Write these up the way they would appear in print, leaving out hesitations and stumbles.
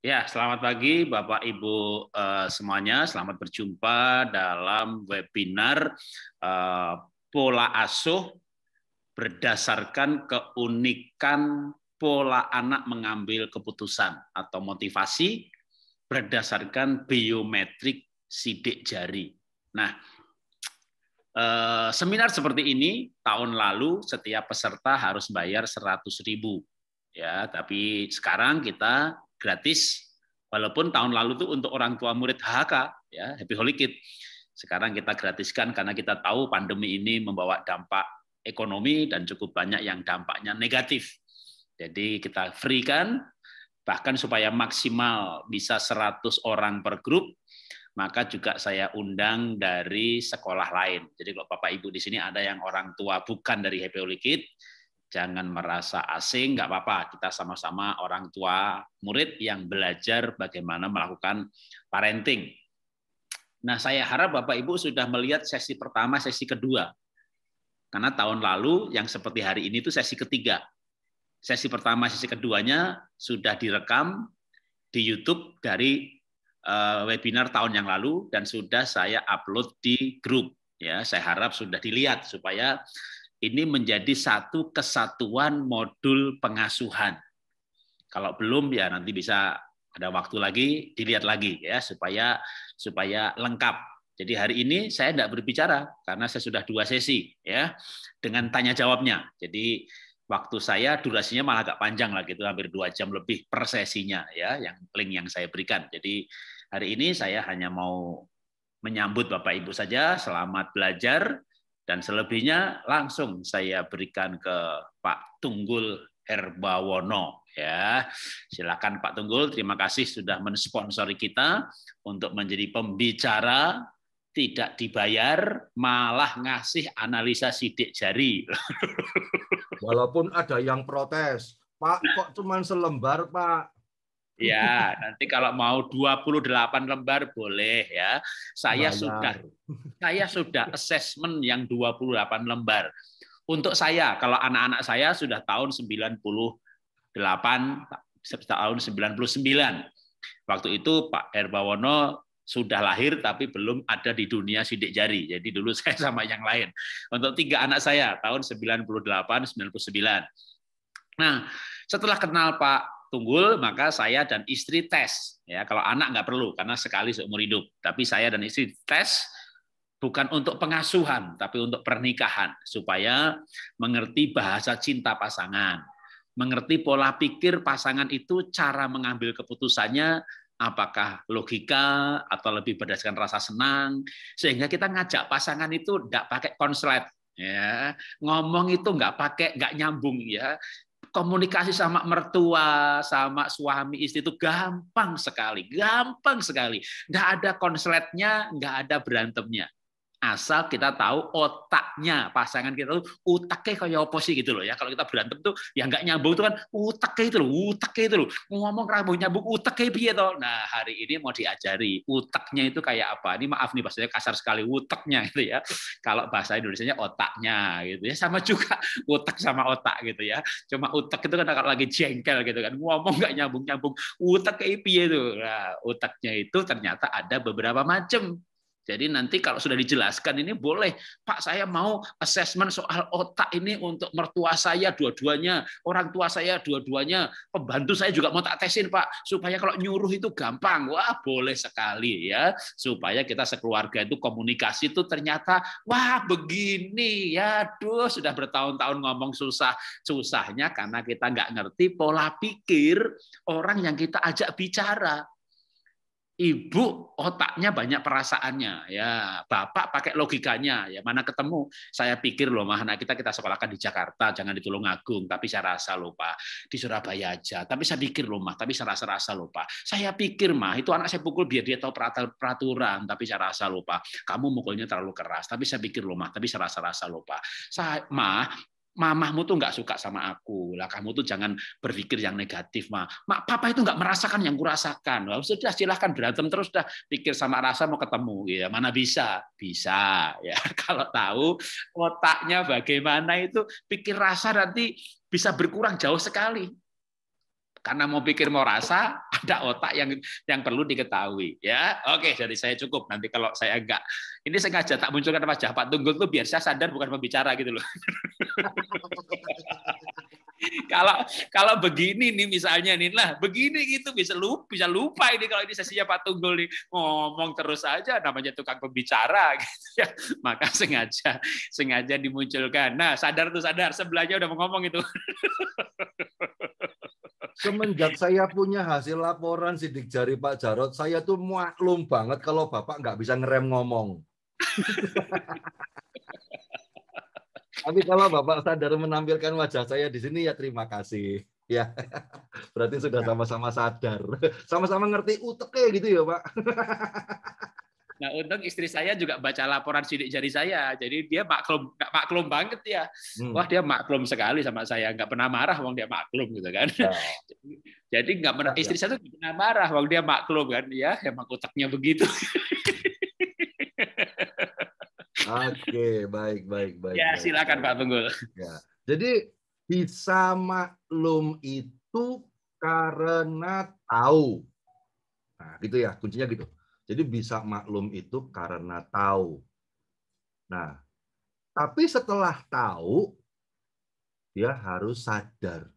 Ya, selamat pagi Bapak Ibu semuanya. Selamat berjumpa dalam webinar eh, pola asuh berdasarkan keunikan pola anak mengambil keputusan atau motivasi berdasarkan biometrik sidik jari. Nah, seminar seperti ini tahun lalu setiap peserta harus bayar 100.000 ya, tapi sekarang kita gratis. Walaupun tahun lalu itu untuk orang tua murid HHK ya, Happy Holy Kid. Sekarang kita gratiskan karena kita tahu pandemi ini membawa dampak ekonomi dan cukup banyak yang dampaknya negatif. Jadi kita free kan, bahkan supaya maksimal bisa 100 orang per grup, maka juga saya undang dari sekolah lain. Jadi kalau Bapak Ibu di sini ada yang orang tua bukan dari Happy Holy Kid, jangan merasa asing, nggak apa-apa. Kita sama-sama orang tua murid yang belajar bagaimana melakukan parenting. Nah, saya harap Bapak Ibu sudah melihat sesi pertama, sesi kedua. Karena tahun lalu yang seperti hari ini itu sesi ketiga. Sesi pertama, sesi keduanya sudah direkam di YouTube dari webinar tahun yang lalu dan sudah saya upload di grup. Ya, saya harap sudah dilihat supaya ini menjadi satu kesatuan modul pengasuhan. Kalau belum ya nanti bisa ada waktu lagi dilihat lagi ya supaya lengkap. Jadi hari ini saya tidak berbicara karena saya sudah 2 sesi ya dengan tanya jawabnya. Jadi waktu saya durasinya malah agak panjang lah gitu, hampir 2 jam lebih per sesinya ya, yang link yang saya berikan. Jadi hari ini saya hanya mau menyambut Bapak Ibu saja, selamat belajar, dan selebihnya langsung saya berikan ke Pak Tunggul Herbawono ya. Silakan Pak Tunggul, terima kasih sudah mensponsori kita untuk menjadi pembicara, tidak dibayar, malah ngasih analisa sidik jari. Walaupun ada yang protes, Pak, kok cuma selembar, Pak? Ya, nanti kalau mau 28 lembar boleh ya. Saya sudah Bayar. assessment yang 28 lembar. Untuk saya, kalau anak-anak saya sudah tahun 98, tahun 99. Waktu itu Pak Herbawono sudah lahir tapi belum ada di dunia sidik jari. Jadi dulu saya sama yang lain. Untuk 3 anak saya tahun 98, 99. Nah, setelah kenal Pak Tunggul, maka saya dan istri tes. Ya, kalau anak nggak perlu karena sekali seumur hidup. Tapi saya dan istri tes bukan untuk pengasuhan, tapi untuk pernikahan supaya mengerti bahasa cinta pasangan, mengerti pola pikir pasangan itu, cara mengambil keputusannya apakah logika atau lebih berdasarkan rasa senang, sehingga kita ngajak pasangan itu tidak pakai konslet ya, ngomong itu nggak nyambung ya, komunikasi sama mertua, sama suami istri itu gampang sekali, gampang sekali. Nggak ada konsletnya, nggak ada berantemnya. Asal kita tahu otaknya pasangan kita tuh utaknya kayak apa sih gitu loh ya. Kalau kita berantem tuh ya nggak nyambung tuh kan utaknya itu loh ngomong rambut nyambung utaknya piye toh. Nah hari ini mau diajari utaknya itu kayak apa. Ini maaf nih bahasanya kasar sekali utaknya gitu ya. Kalau bahasa Indonesianya otaknya gitu ya, sama juga utak sama otak gitu ya. Cuma utak itu kan kalau lagi jengkel gitu kan ngomong nggak nyambung nyambung utak kayak piye tuh. Nah utaknya itu ternyata ada beberapa macam. Jadi nanti kalau sudah dijelaskan ini boleh, Pak saya mau assessment soal otak ini untuk mertua saya dua-duanya, orang tua saya dua-duanya, pembantu saya juga mau tak tesin Pak, supaya kalau nyuruh itu gampang. Wah boleh sekali ya, supaya kita sekeluarga itu komunikasi itu ternyata, wah begini ya, aduh sudah bertahun-tahun ngomong susahnya karena kita nggak ngerti pola pikir orang yang kita ajak bicara. Ibu otaknya banyak perasaannya, ya bapak pakai logikanya, ya mana ketemu. Saya pikir loh, mah anak kita sekolahkan di Jakarta, jangan di Tulungagung, tapi saya rasa loh Pak, di Surabaya aja. Tapi saya pikir loh mah, tapi saya rasa loh Pak. Saya pikir mah, itu anak saya pukul biar dia tahu peraturan, tapi saya rasa loh Pak, kamu mukulnya terlalu keras. Tapi saya pikir loh mah, tapi saya rasa loh Pak. Saya mah mamahmu tuh nggak suka sama aku lah, kamu tuh jangan berpikir yang negatif papa itu nggak merasakan yang kurasakan. Sudah silahkan berantem terus, dah pikir sama rasa mau ketemu ya, mana bisa ya. Kalau tahu otaknya bagaimana itu pikir rasa nanti bisa berkurang jauh sekali. Karena mau pikir mau rasa, ada otak yang perlu diketahui. Ya, oke, dari saya cukup. Nanti kalau saya enggak, ini sengaja tak munculkan wajah Pak Tunggul tuh biar saya sadar bukan pembicara gitu loh. Kalau begini nih misalnya nih lah, begini gitu bisa lupa ini kalau ini sesinya Pak Tunggul nih ngomong terus aja namanya tukang pembicara gitu ya. Maka sengaja dimunculkan. Nah, sadar sebelahnya udah mau ngomong itu. Semenjak saya punya hasil laporan sidik jari Pak Jarod, saya tuh maklum banget kalau Bapak nggak bisa ngerem ngomong. Tapi kalau Bapak sadar menampilkan wajah saya di sini, ya terima kasih. Ya, berarti sudah sama-sama sadar. Sama-sama ngerti uteknya gitu ya, Pak. Nah, untung istri saya juga baca laporan sidik jari saya, jadi dia nggak maklum banget ya. Wah, dia maklum sekali sama saya, nggak pernah marah, wong dia maklum gitu kan. Ya. Jadi nggak pernah, istri saya tuh nggak pernah marah, wong dia maklum kan, ya emang otaknya begitu. Oke, baik. Ya, silakan Pak Tunggul. Ya. Jadi bisa maklum itu karena tahu. Nah, gitu ya, kuncinya gitu. Jadi bisa maklum itu karena tahu. Nah, tapi setelah tahu, dia harus sadar.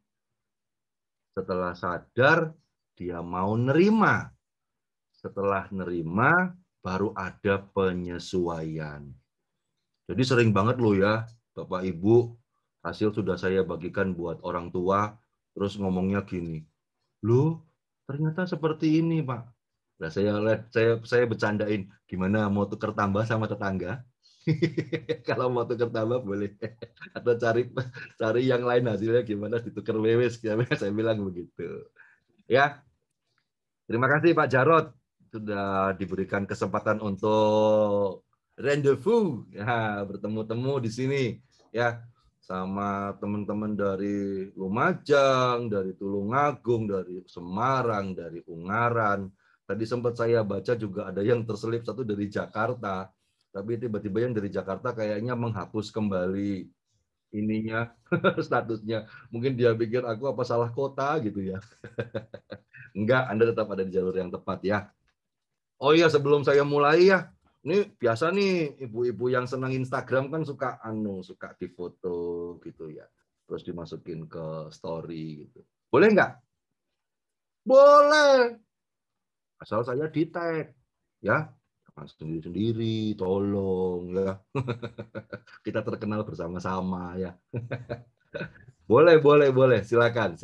Setelah sadar, dia mau nerima. Setelah nerima, baru ada penyesuaian. Jadi sering banget loh ya, Bapak Ibu, hasil sudah saya bagikan buat orang tua, terus ngomongnya gini, loh ternyata seperti ini Pak. Nah, saya bercandain, gimana mau tuker tambah sama tetangga? Kalau mau tuker tambah boleh, atau cari yang lain hasilnya gimana ditukar wewes, saya bilang begitu. Ya, terima kasih Pak Jarod sudah diberikan kesempatan untuk rendezvous, ya bertemu-temu di sini, ya sama teman-teman dari Lumajang, dari Tulungagung, dari Semarang, dari Ungaran. Tadi sempat saya baca juga ada yang terselip satu dari Jakarta, tapi tiba-tiba yang dari Jakarta kayaknya menghapus kembali ininya statusnya. Mungkin dia pikir aku apa salah kota gitu ya. Enggak, Anda tetap ada di jalur yang tepat ya. Oh iya, sebelum saya mulai ya, ini biasa nih ibu-ibu yang senang Instagram kan suka suka difoto gitu ya. Terus dimasukin ke story gitu. Boleh nggak? Boleh. Asal saya di tag ya. Jangan sendiri-sendiri, tolong ya. Kita terkenal bersama-sama ya. Boleh. Silakan.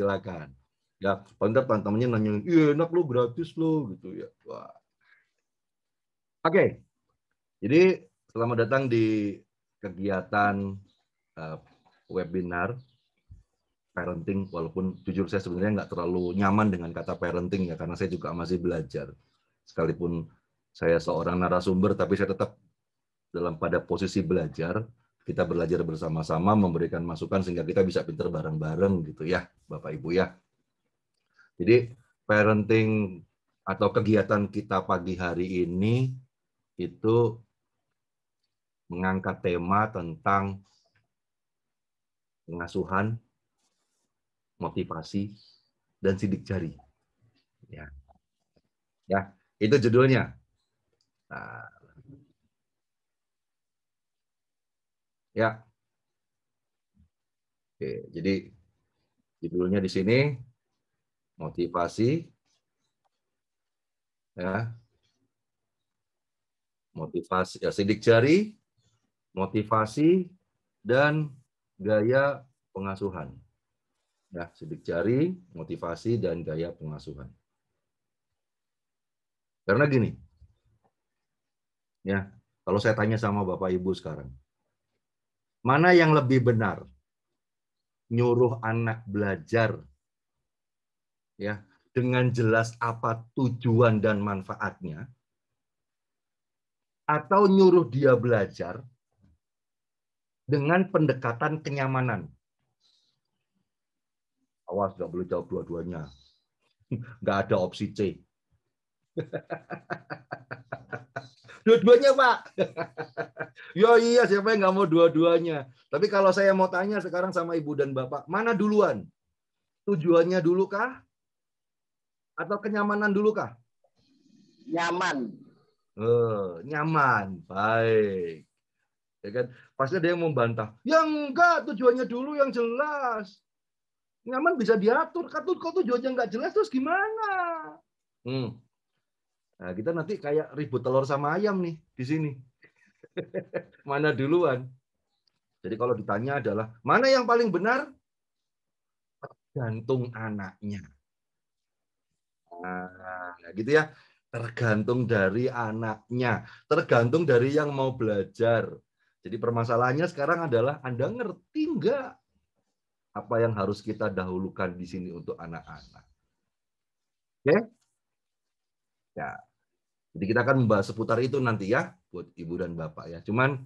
Ya, ntar teman-temannya nanya, iya enak lo, gratis lo gitu ya. Wah. Oke. Jadi selamat datang di kegiatan webinar parenting, walaupun jujur saya sebenarnya nggak terlalu nyaman dengan kata parenting ya, karena saya juga masih belajar. Sekalipun saya seorang narasumber, tapi saya tetap pada posisi belajar. Kita belajar bersama-sama, memberikan masukan sehingga kita bisa pintar bareng-bareng gitu ya, Bapak Ibu ya. Jadi parenting atau kegiatan kita pagi hari ini itu mengangkat tema tentang pengasuhan, motivasi, dan sidik jari. Ya, itu judulnya. Nah, ya, oke. Jadi judulnya di sini motivasi, ya, motivasi, ya, sidik jari, motivasi, dan gaya pengasuhan. Ya, sidik jari, motivasi, dan gaya pengasuhan. Karena gini, ya, kalau saya tanya sama Bapak Ibu sekarang, mana yang lebih benar? Nyuruh anak belajar, ya, dengan jelas apa tujuan dan manfaatnya, atau nyuruh dia belajar dengan pendekatan kenyamanan? Awas, nggak boleh jawab dua-duanya. Nggak ada opsi C. Dua-duanya, Pak. Ya iya, siapa yang nggak mau dua-duanya? Tapi kalau saya mau tanya sekarang sama Ibu dan Bapak, mana duluan? Tujuannya dulu kah? Atau kenyamanan dulu kah? Nyaman. Nyaman. Baik. Ya kan? Pasti ada yang membantah. Ya enggak, tujuannya dulu yang jelas. Nyaman bisa diatur. Kalau tujuannya enggak jelas, terus gimana? Nah, kita nanti kayak ribut telur sama ayam nih di sini. Mana duluan? Jadi kalau ditanya adalah, mana yang paling benar? Tergantung anaknya. Nah, gitu ya. Tergantung dari anaknya. Tergantung dari yang mau belajar. Jadi permasalahannya sekarang adalah Anda ngerti nggak apa yang harus kita dahulukan di sini untuk anak-anak? Oke? Ya. Jadi kita akan membahas seputar itu nanti ya, buat Ibu dan Bapak ya. Cuman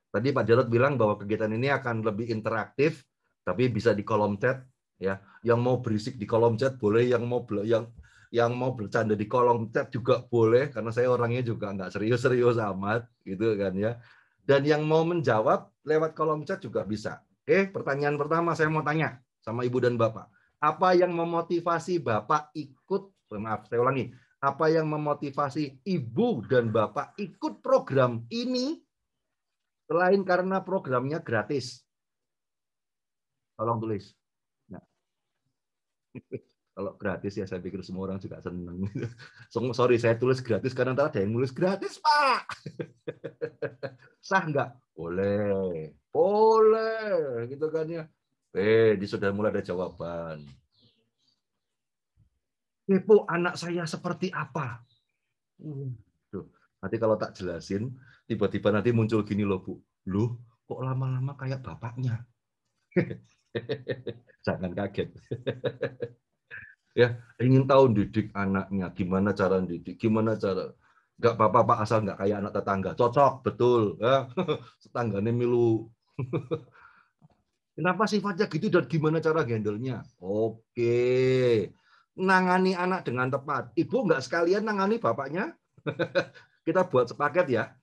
tadi Pak Jarod bilang bahwa kegiatan ini akan lebih interaktif, tapi bisa di kolom chat ya. Yang mau berisik di kolom chat boleh, yang mau bercanda di kolom chat juga boleh, karena saya orangnya juga nggak serius-serius amat gitu kan ya. Dan yang mau menjawab lewat kolom chat juga bisa. Oke, pertanyaan pertama saya mau tanya sama Ibu dan Bapak. Apa yang memotivasi Bapak ikut, maaf saya ulangi, apa yang memotivasi Ibu dan Bapak ikut program ini selain karena programnya gratis? Tolong tulis. Nah. Kalau gratis ya saya pikir semua orang juga senang. Sorry, saya tulis gratis karena ada yang nulis gratis, Pak. Sah nggak? Boleh. Boleh. Gitu kan ya. Sudah mulai ada jawaban. Kepo anak saya seperti apa? Tuh, nanti kalau tak jelasin, tiba-tiba nanti muncul gini loh, Bu. Loh, kok lama-lama kayak bapaknya? Jangan kaget. Ya, ingin tahu didik anaknya, gimana cara didik, gimana cara, nggak apa-apa Pak, asal nggak kayak anak tetangga, cocok, betul, ya. Tetangganya milu. Kenapa sifatnya gitu dan gimana cara handle-nya? Oke, nangani anak dengan tepat. Ibu nggak sekalian nangani bapaknya? Kita buat sepaket ya.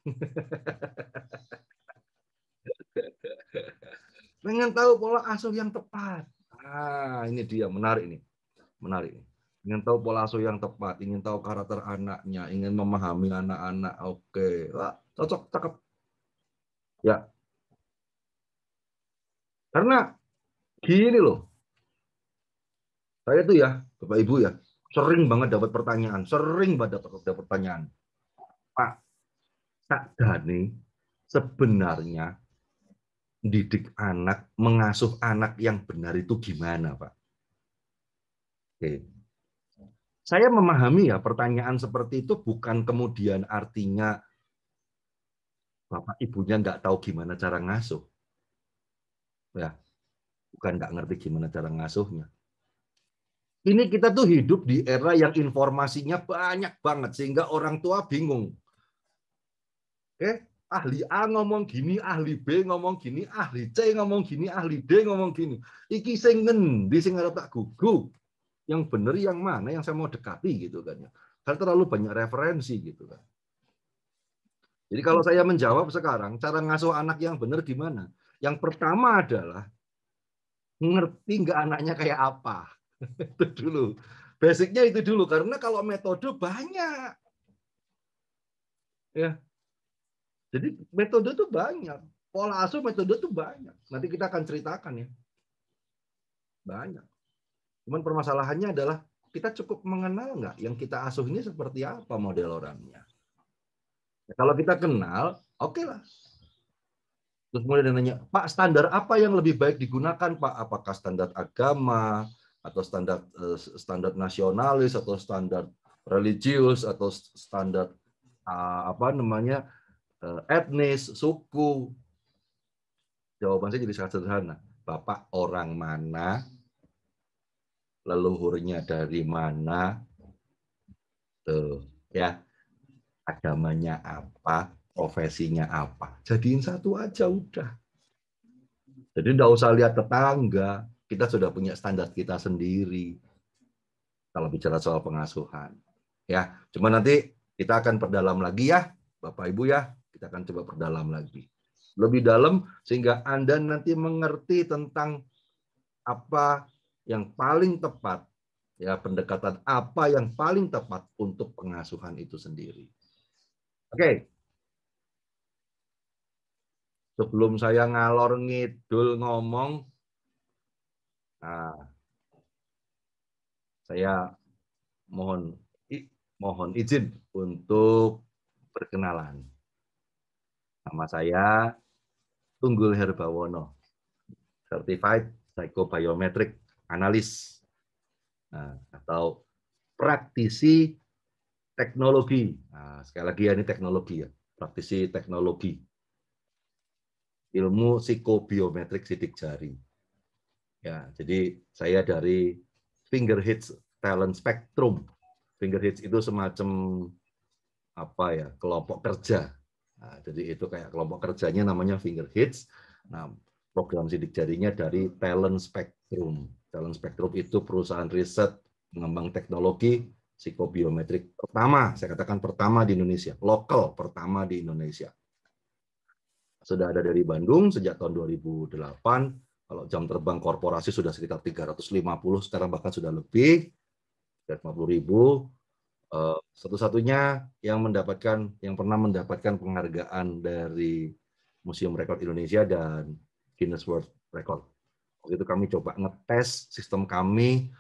Pengen tahu pola asuh yang tepat. Ah, ini dia, menarik nih. Menarik. Ingin tahu pola asuh yang tepat, ingin tahu karakter anaknya, ingin memahami anak-anak. Oke, wah, cocok, cakep. Ya. Karena gini loh. Saya tuh ya, Bapak Ibu ya, sering banget dapat pertanyaan, dapat pertanyaan. Pak, Kak Dani sebenarnya didik anak, mengasuh anak yang benar itu gimana, Pak? Oke. Saya memahami ya pertanyaan seperti itu bukan kemudian artinya Bapak Ibunya nggak tahu gimana cara ngasuh. Ya, bukan nggak ngerti gimana cara ngasuhnya. Ini kita tuh hidup di era yang informasinya banyak banget sehingga orang tua bingung. Oke, ahli A ngomong gini, ahli B ngomong gini, ahli C ngomong gini, ahli D ngomong gini. Iki sing ngendi sing arep tak gugu. Yang benar yang mana yang saya mau dekati gitu kan ya. Karena terlalu banyak referensi gitu kan. Jadi kalau saya menjawab sekarang, cara ngasuh anak yang benar gimana? Yang pertama adalah ngerti nggak anaknya kayak apa. Itu dulu. Basicnya itu dulu. Karena kalau metode banyak. Ya. Jadi metode itu banyak. Pola asuh metode itu banyak. Nanti kita akan ceritakan ya. Banyak. Cuman permasalahannya adalah kita cukup mengenal nggak yang kita asuh ini seperti apa model orangnya. Kalau kita kenal, oke lah. Terus mulai nanya, Pak, standar apa yang lebih baik digunakan, Pak? Apakah standar agama, atau standar nasionalis, atau standar religius, atau standar etnis, suku? Jawaban saya jadi sangat sederhana. Bapak orang mana? Leluhurnya dari mana? Tuh, ya. Agamanya apa, profesinya apa. Jadiin satu aja udah. Jadi enggak usah lihat tetangga, kita sudah punya standar kita sendiri. Kalau bicara soal pengasuhan. Ya, cuma nanti kita akan perdalam lagi ya, Bapak Ibu ya. Kita akan coba perdalam lagi. Lebih dalam sehingga Anda nanti mengerti tentang apa yang paling tepat Ya, pendekatan apa yang paling tepat untuk pengasuhan itu sendiri. Oke. Sebelum saya ngalor ngidul ngomong, nah, saya mohon izin untuk perkenalan. Nama saya Tunggul Herbawono, Certified Psychobiometric Analyst, nah, atau praktisi teknologi. Nah, sekali lagi ya, ini teknologi ya, praktisi teknologi ilmu psikobiometrik sidik jari. Ya, jadi saya dari Fingerhits Talent Spectrum. Fingerhits itu semacam apa ya, kelompok kerja. Nah, jadi itu kayak kelompok kerjanya namanya Fingerhits. Nah, program sidik jarinya dari Talent Spectrum. Talent Spectrum itu perusahaan riset pengembang teknologi psikobiometrik pertama, saya katakan pertama di Indonesia, lokal pertama di Indonesia. Sudah ada dari Bandung sejak tahun 2008. Kalau jam terbang korporasi sudah sekitar 350, sekarang bahkan sudah lebih, 350.000. Satu-satunya yang pernah mendapatkan penghargaan dari Museum Rekor Indonesia dan Guinness World Record. Waktu itu kami coba ngetes sistem kami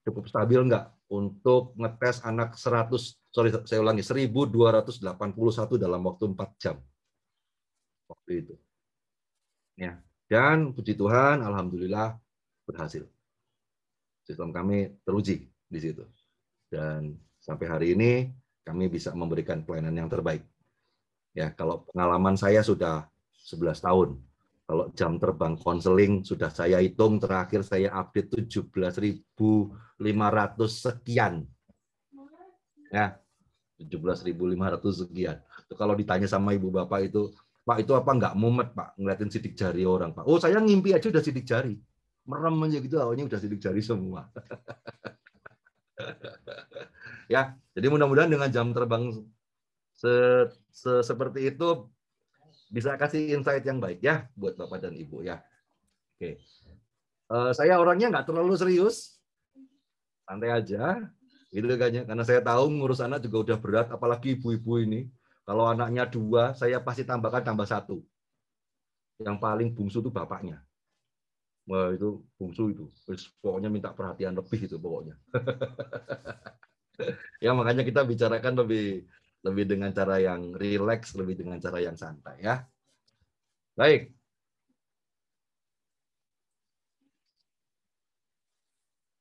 cukup stabil nggak untuk ngetes anak 1.281 dalam waktu 4 jam. Waktu itu. Ya. Dan puji Tuhan, alhamdulillah berhasil. Sistem kami teruji di situ. Dan sampai hari ini kami bisa memberikan pelayanan yang terbaik. Ya, kalau pengalaman saya sudah 11 tahun. Kalau jam terbang konseling sudah saya hitung terakhir saya update 17.500 sekian. Ya, 17.500 sekian. Kalau ditanya sama ibu bapak itu, Pak itu apa nggak mumet Pak ngeliatin sidik jari orang Pak? Oh saya ngimpi aja udah sidik jari, merem aja gitu awalnya udah sidik jari semua. Ya, jadi mudah-mudahan dengan jam terbang seperti itu bisa kasih insight yang baik ya buat bapak dan ibu ya. Oke, saya orangnya nggak terlalu serius, santai aja, gitu kan ya. Karena saya tahu ngurus anak juga udah berat, apalagi ibu-ibu ini. Kalau anaknya 2, saya pasti tambah 1. Yang paling bungsu itu bapaknya. Wah itu bungsu itu, pokoknya minta perhatian lebih itu pokoknya. Ya makanya kita bicarakan lebih dengan cara yang rileks, lebih dengan cara yang santai ya. Baik.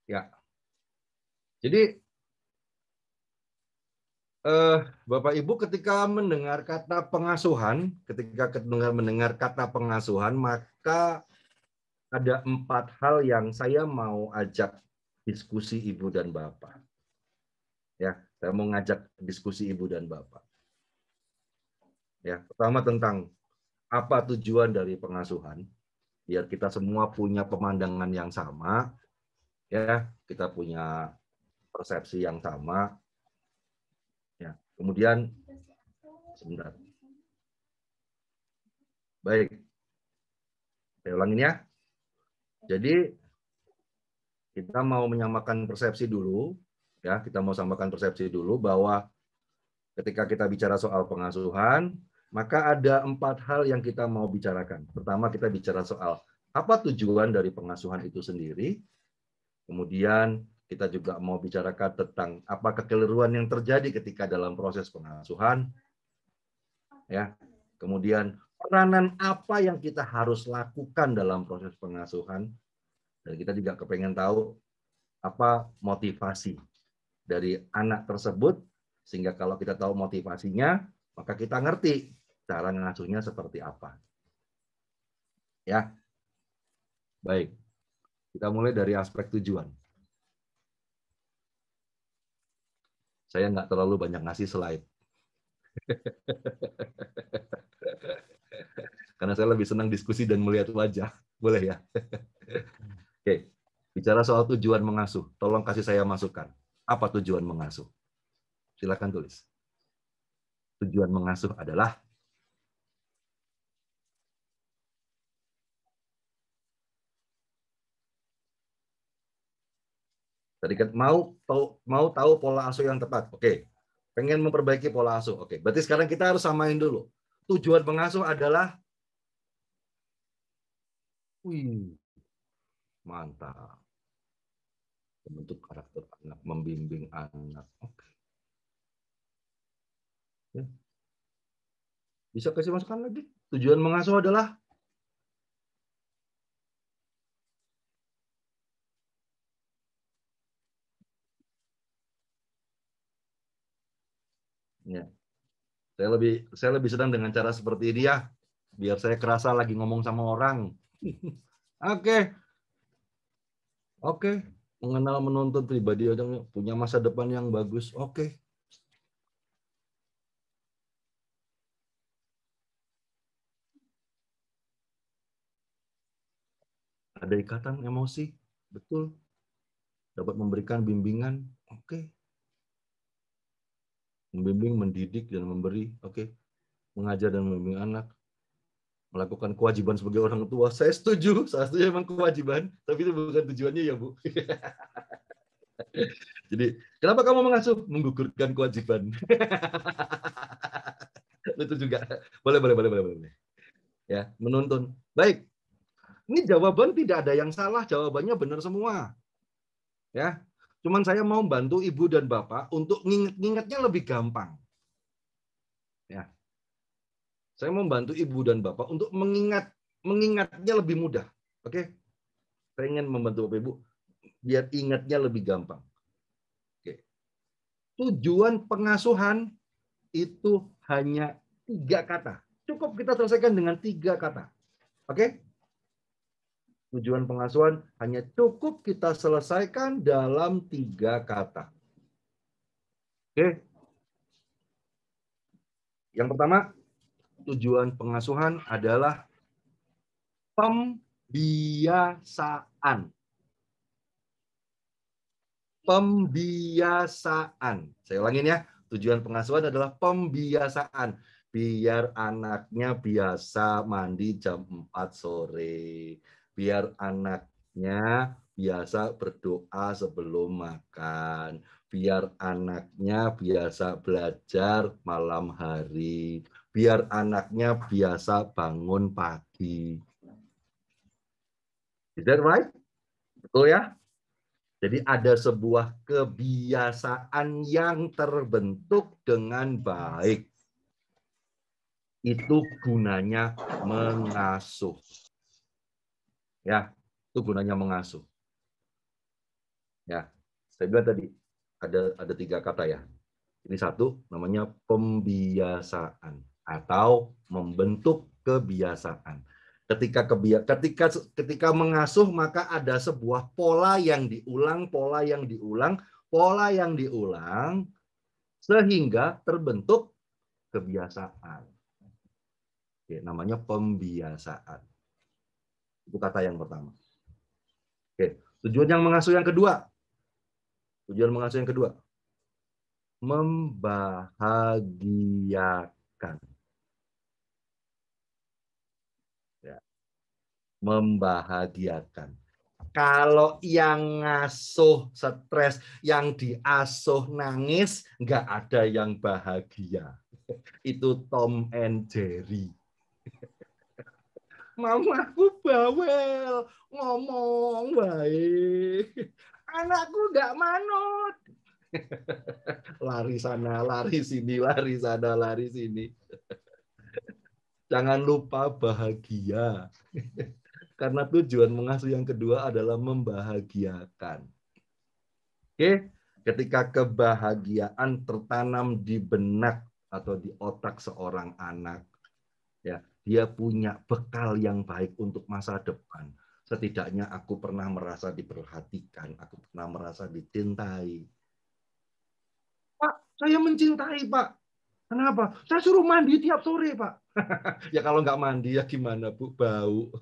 Ya. Jadi Bapak Ibu ketika mendengar kata pengasuhan, maka ada 4 hal yang saya mau ajak diskusi Ibu dan Bapak. Ya, saya mau ngajak diskusi Ibu dan Bapak. Ya, pertama tentang apa tujuan dari pengasuhan, biar kita semua punya pemandangan yang sama, ya, kita punya persepsi yang sama. Ya, kemudian sebentar. Baik, saya ulangin ya. Jadi kita mau menyamakan persepsi dulu, ya, kita mau samakan persepsi dulu bahwa ketika kita bicara soal pengasuhan, maka ada 4 hal yang kita mau bicarakan. Pertama, kita bicara soal apa tujuan dari pengasuhan itu sendiri. Kemudian kita juga mau bicarakan tentang apa kekeliruan yang terjadi ketika dalam proses pengasuhan. Ya. Kemudian peranan apa yang kita harus lakukan dalam proses pengasuhan. Dan kita juga kepengen tahu apa motivasi dari anak tersebut, sehingga kalau kita tahu motivasinya, maka kita ngerti cara ngasuhnya seperti apa. Ya, baik. Kita mulai dari aspek tujuan. Saya nggak terlalu banyak ngasih slide. Karena saya lebih senang diskusi dan melihat wajah. Boleh ya? Oke, bicara soal tujuan mengasuh. Tolong kasih saya masukan. Apa tujuan mengasuh? Silakan tulis. Tujuan mengasuh adalah Tadi kan mau tahu pola asuh yang tepat. Oke. Pengen memperbaiki pola asuh. Oke. Berarti sekarang kita harus samain dulu. Tujuan pengasuh adalah mantap. Membentuk karakter anak, membimbing anak. Oke. Ya. Bisa kasih masukan lagi? Tujuan mengasuh adalah ya. Saya lebih senang dengan cara seperti ini ya. Biar saya kerasa lagi ngomong sama orang. Oke. Oke. Mengenal menuntut pribadi yang punya masa depan yang bagus. Oke. Ada ikatan emosi. Betul. Dapat memberikan bimbingan. Oke. Membimbing, mendidik, dan memberi. Oke. Mengajar dan membimbing anak. Melakukan kewajiban sebagai orang tua. Saya setuju memang kewajiban, tapi itu bukan tujuannya ya, Bu. Jadi, kenapa kamu mengasuh? Menggugurkan kewajiban. Itu juga. Boleh. Ya, menuntun. Baik. Ini jawaban tidak ada yang salah, jawabannya benar semua. Ya. Cuman saya mau bantu Ibu dan Bapak untuk nginget-ngingetnya lebih gampang. Ya. Saya mau bantu Ibu dan Bapak untuk mengingatnya lebih mudah. Oke? Saya ingin membantu Bapak Ibu biar ingatnya lebih gampang. Oke. Tujuan pengasuhan itu hanya 3 kata. Cukup kita selesaikan dengan 3 kata. Oke? Tujuan pengasuhan hanya cukup kita selesaikan dalam 3 kata. Oke? Yang pertama, tujuan pengasuhan adalah pembiasaan. Pembiasaan. Saya ulangin ya. Tujuan pengasuhan adalah pembiasaan. Biar anaknya biasa mandi jam 4 sore. Biar anaknya biasa berdoa sebelum makan. Biar anaknya biasa belajar malam hari. Biar anaknya biasa bangun pagi. Is that right? Betul ya? Jadi ada sebuah kebiasaan yang terbentuk dengan baik. Itu gunanya mengasuh. Ya, itu gunanya mengasuh. Ya, saya bilang tadi ada 3 kata ya. Ini satu namanya pembiasaan atau membentuk kebiasaan. Ketika mengasuh maka ada sebuah pola yang diulang sehingga terbentuk kebiasaan. Oke, namanya pembiasaan. Itu kata yang pertama. Oke, tujuan mengasuh yang kedua. Membahagiakan. Ya, membahagiakan. Kalau yang ngasuh stres, yang diasuh nangis, nggak ada yang bahagia. Itu Tom and Jerry. Mamaku bawel, ngomong baik. Anakku nggak manut. Lari sana, lari sini, lari sana, lari sini. Jangan lupa bahagia. Karena tujuan mengasuh yang kedua adalah membahagiakan. Oke, ketika kebahagiaan tertanam di benak atau di otak seorang anak, ya, dia punya bekal yang baik untuk masa depan. Setidaknya aku pernah merasa diperhatikan, aku pernah merasa dicintai. Pak, saya mencintai, Pak. Kenapa? Saya suruh mandi tiap sore, Pak. Ya kalau nggak mandi ya gimana, Bu? Bau.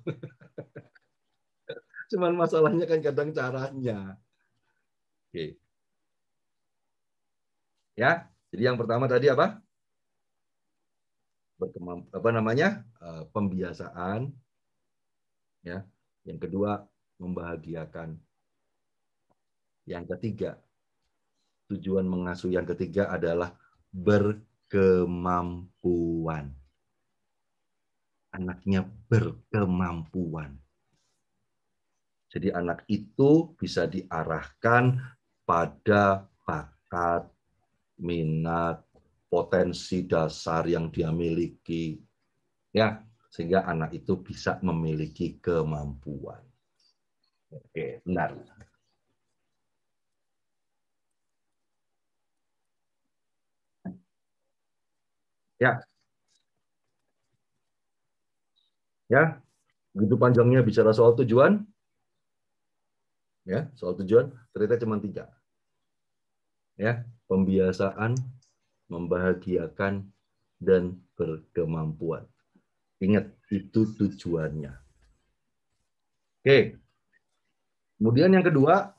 Cuman masalahnya kan kadang caranya. Oke. Ya, jadi yang pertama tadi apa? Pembiasaan. Ya. Yang kedua, membahagiakan. Yang ketiga, tujuan mengasuh yang ketiga adalah berkemampuan. Anaknya berkemampuan. Jadi anak itu bisa diarahkan pada bakat, minat, potensi dasar yang dia miliki, ya, sehingga anak itu bisa memiliki kemampuan. Oke, benar. Ya, ya, begitu panjangnya bicara soal tujuan. Ya, soal tujuan ternyata cuma 3. Ya, pembiasaan, membahagiakan, dan berkemampuan. Ingat, itu tujuannya. Oke. Kemudian yang kedua,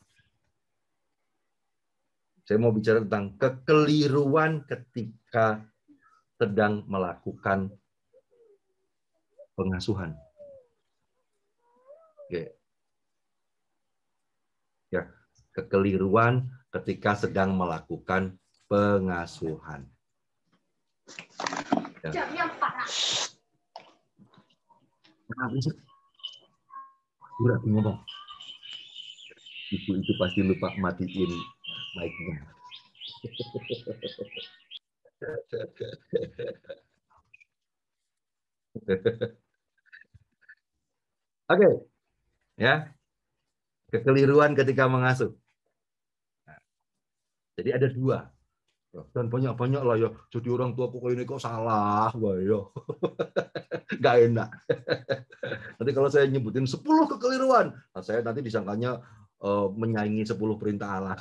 saya mau bicara tentang kekeliruan ketika sedang melakukan pengasuhan. Oke. Ya, kekeliruan ketika sedang melakukan pengasuhan. Ya. Ngomong. Ibu itu pasti lupa matiin mic-nya. Oke, ya, kekeliruan ketika mengasuh. Nah, jadi ada 2. Dan banyak-banyak lah ya. Jadi orang tua pokoknya ini kok salah, wah ya. Nggak enak. Nanti kalau saya nyebutin 10 kekeliruan, nah saya nanti disangkanya menyaingi 10 perintah Allah.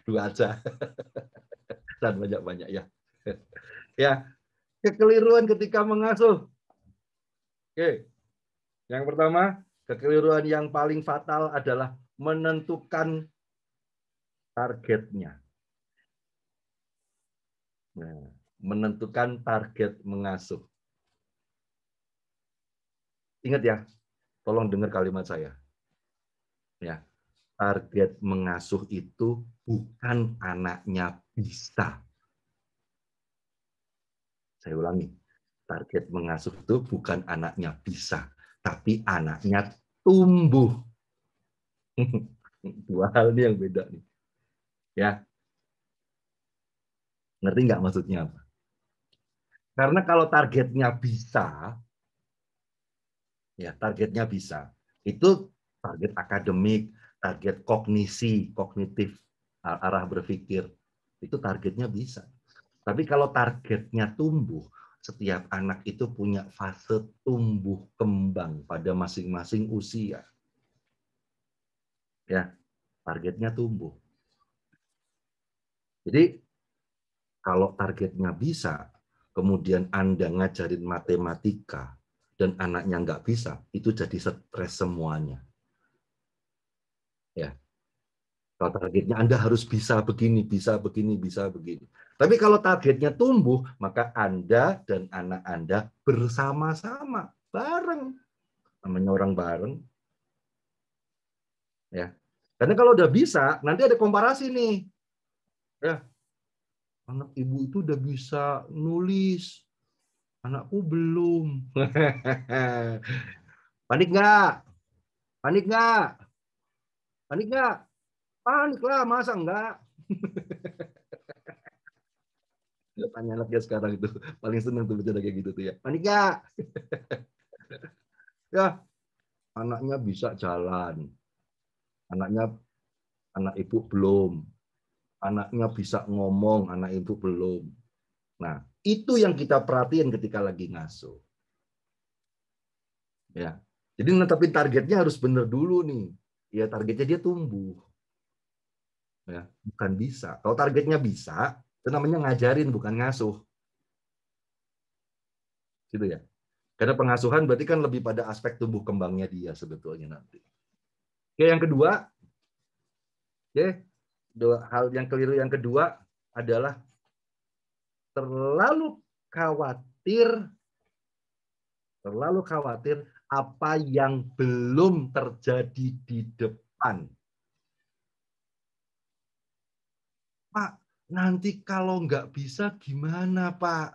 2 aja. Dan banyak-banyak ya. Ya, kekeliruan ketika mengasuh. Oke. Yang pertama, kekeliruan yang paling fatal adalah menentukan targetnya. Nah, menentukan target mengasuh. Ingat ya, tolong dengar kalimat saya. Ya, target mengasuh itu bukan anaknya bisa. Saya ulangi, target mengasuh itu bukan anaknya bisa, tapi anaknya tumbuh. 2 hal ini yang beda nih. Ya, ngerti nggak maksudnya apa? Karena kalau targetnya bisa, ya targetnya bisa, itu target akademik, target kognisi, kognitif, arah berpikir, itu targetnya bisa. Tapi kalau targetnya tumbuh, setiap anak itu punya fase tumbuh kembang pada masing-masing usia. Ya, targetnya tumbuh. Jadi kalau targetnya bisa, kemudian Anda ngajarin matematika dan anaknya nggak bisa, itu jadi stres semuanya. Ya. Kalau targetnya Anda harus bisa begini, bisa begini, bisa begini. Tapi kalau targetnya tumbuh, maka Anda dan anak Anda bersama-sama, bareng. Namanya orang bareng. Ya. Karena kalau udah bisa, nanti ada komparasi nih. Ya. Anak ibu itu udah bisa nulis. Anakku belum. Panik nggak? Panik nggak? Panik nggak? Panik lah, masa enggak? Tanya anaknya sekarang itu paling senang tuh bercanda kayak gitu tuh ya. Panik nggak? Ya, anaknya bisa jalan. Anak ibu belum. Anaknya bisa ngomong, anak ibu belum. Nah, itu yang kita perhatiin ketika lagi ngasuh. Ya. Jadi netepin targetnya harus benar dulu nih. Ya, targetnya dia tumbuh. Ya, bukan bisa. Kalau targetnya bisa, itu namanya ngajarin bukan ngasuh. Gitu ya. Karena pengasuhan berarti kan lebih pada aspek tumbuh kembangnya dia sebetulnya nanti. Oke, yang kedua, oke, hal yang keliru yang kedua adalah terlalu khawatir apa yang belum terjadi di depan. Pak, nanti kalau nggak bisa gimana, Pak?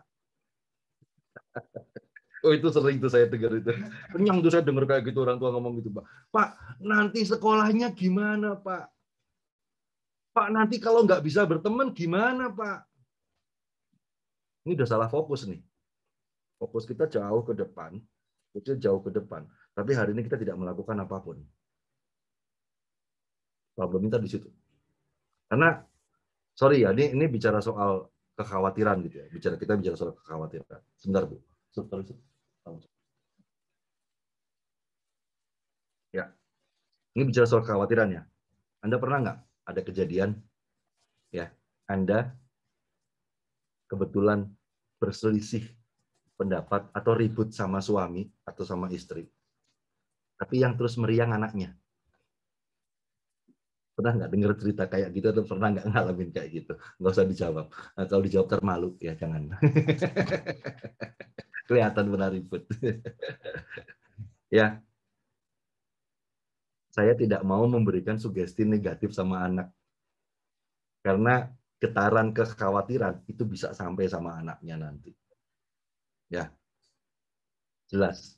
Oh, itu sering tuh saya dengar itu. Kenyang tuh saya dengar kayak gitu orang tua ngomong gitu, Pak. Pak, nanti sekolahnya gimana, Pak? Pak, nanti kalau nggak bisa berteman gimana, Pak? Ini udah salah fokus nih. Fokus kita jauh ke depan, fokusnya jauh ke depan. Tapi hari ini kita tidak melakukan apapun. Problemnya di situ. Karena, sorry ya, ini bicara soal kekhawatiran gitu ya. Kita bicara soal kekhawatiran. Sebentar, Bu. Sorry. Ya, ini bicara soal kekhawatiran ya. Anda pernah nggak ada kejadian ya, Anda kebetulan berselisih pendapat atau ribut sama suami atau sama istri, tapi yang terus meriang anaknya? Pernah nggak dengar cerita kayak gitu atau pernah nggak ngalamin kayak gitu? Nggak usah dijawab. Nah, kalau dijawab termalu ya jangan. Kelihatan benar ribut. Ya, saya tidak mau memberikan sugesti negatif sama anak. Karena getaran kekhawatiran itu bisa sampai sama anaknya nanti. Ya, jelas.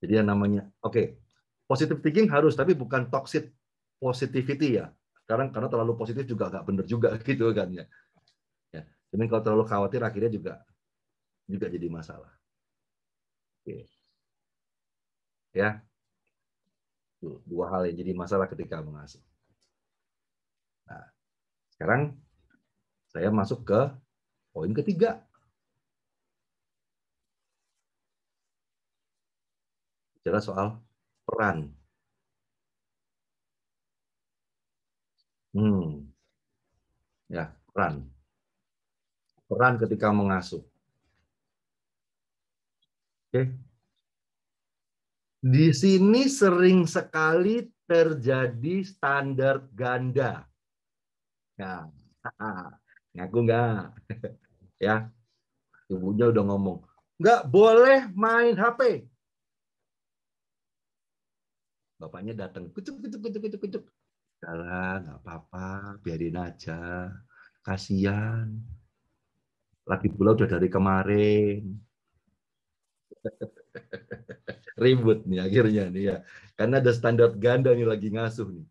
Jadi yang namanya, positive thinking harus, tapi bukan toxic positivity ya. Sekarang karena terlalu positif juga nggak benar juga gitu kan ya. Ya, jadi kalau terlalu khawatir akhirnya juga jadi masalah. Oke. Ya, dua hal yang jadi masalah ketika mengasuh. Nah, sekarang saya masuk ke poin ketiga. Bicara soal peran. Ya, peran. Peran ketika mengasuh. Oke. Di sini sering sekali terjadi standar ganda. Ya, ngaku nggak? Ya, ibunya udah ngomong, nggak boleh main HP. Bapaknya datang, kucuk. Jalan, nggak apa-apa, biarin aja. Kasihan. Lagi pula udah dari kemarin. Ribut nih akhirnya nih ya. Karena ada standar ganda nih lagi ngasuh nih.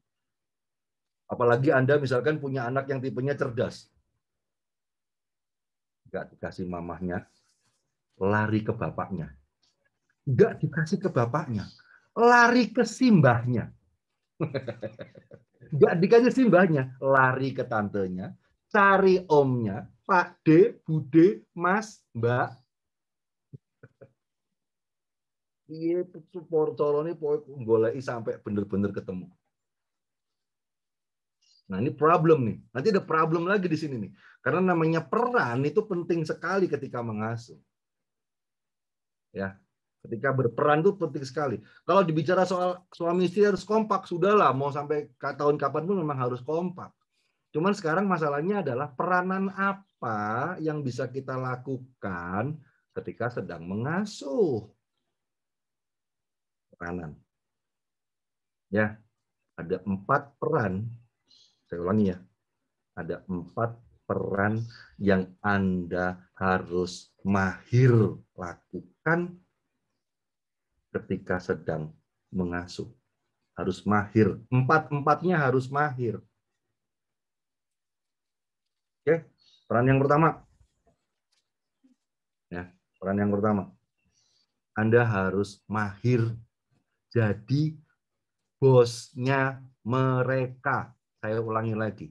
Apalagi Anda misalkan punya anak yang tipenya cerdas. Nggak dikasih mamahnya, lari ke bapaknya. Nggak dikasih ke bapaknya, lari ke simbahnya. Nggak dikasih simbahnya, lari ke tantenya, cari omnya, Pak D, Bude, Mas, Mbak. Iya, supporter ini goleki sampai bener-bener ketemu. Nah, ini problem nih. Nanti ada problem lagi di sini nih. Karena namanya peran itu penting sekali ketika mengasuh. Ya, ketika berperan itu penting sekali. Kalau dibicara soal suami istri harus kompak, sudahlah. Mau sampai tahun kapan pun memang harus kompak. Cuman sekarang masalahnya adalah peranan apa yang bisa kita lakukan ketika sedang mengasuh. Peranan. Ya, ada 4 peran. Saya ulangi ya. Ada 4 peran yang Anda harus mahir lakukan ketika sedang mengasuh. Harus mahir. 4-4-nya harus mahir. Oke, peran yang pertama. Ya, peran yang pertama. Anda harus mahir jadi bosnya mereka. Saya ulangi lagi.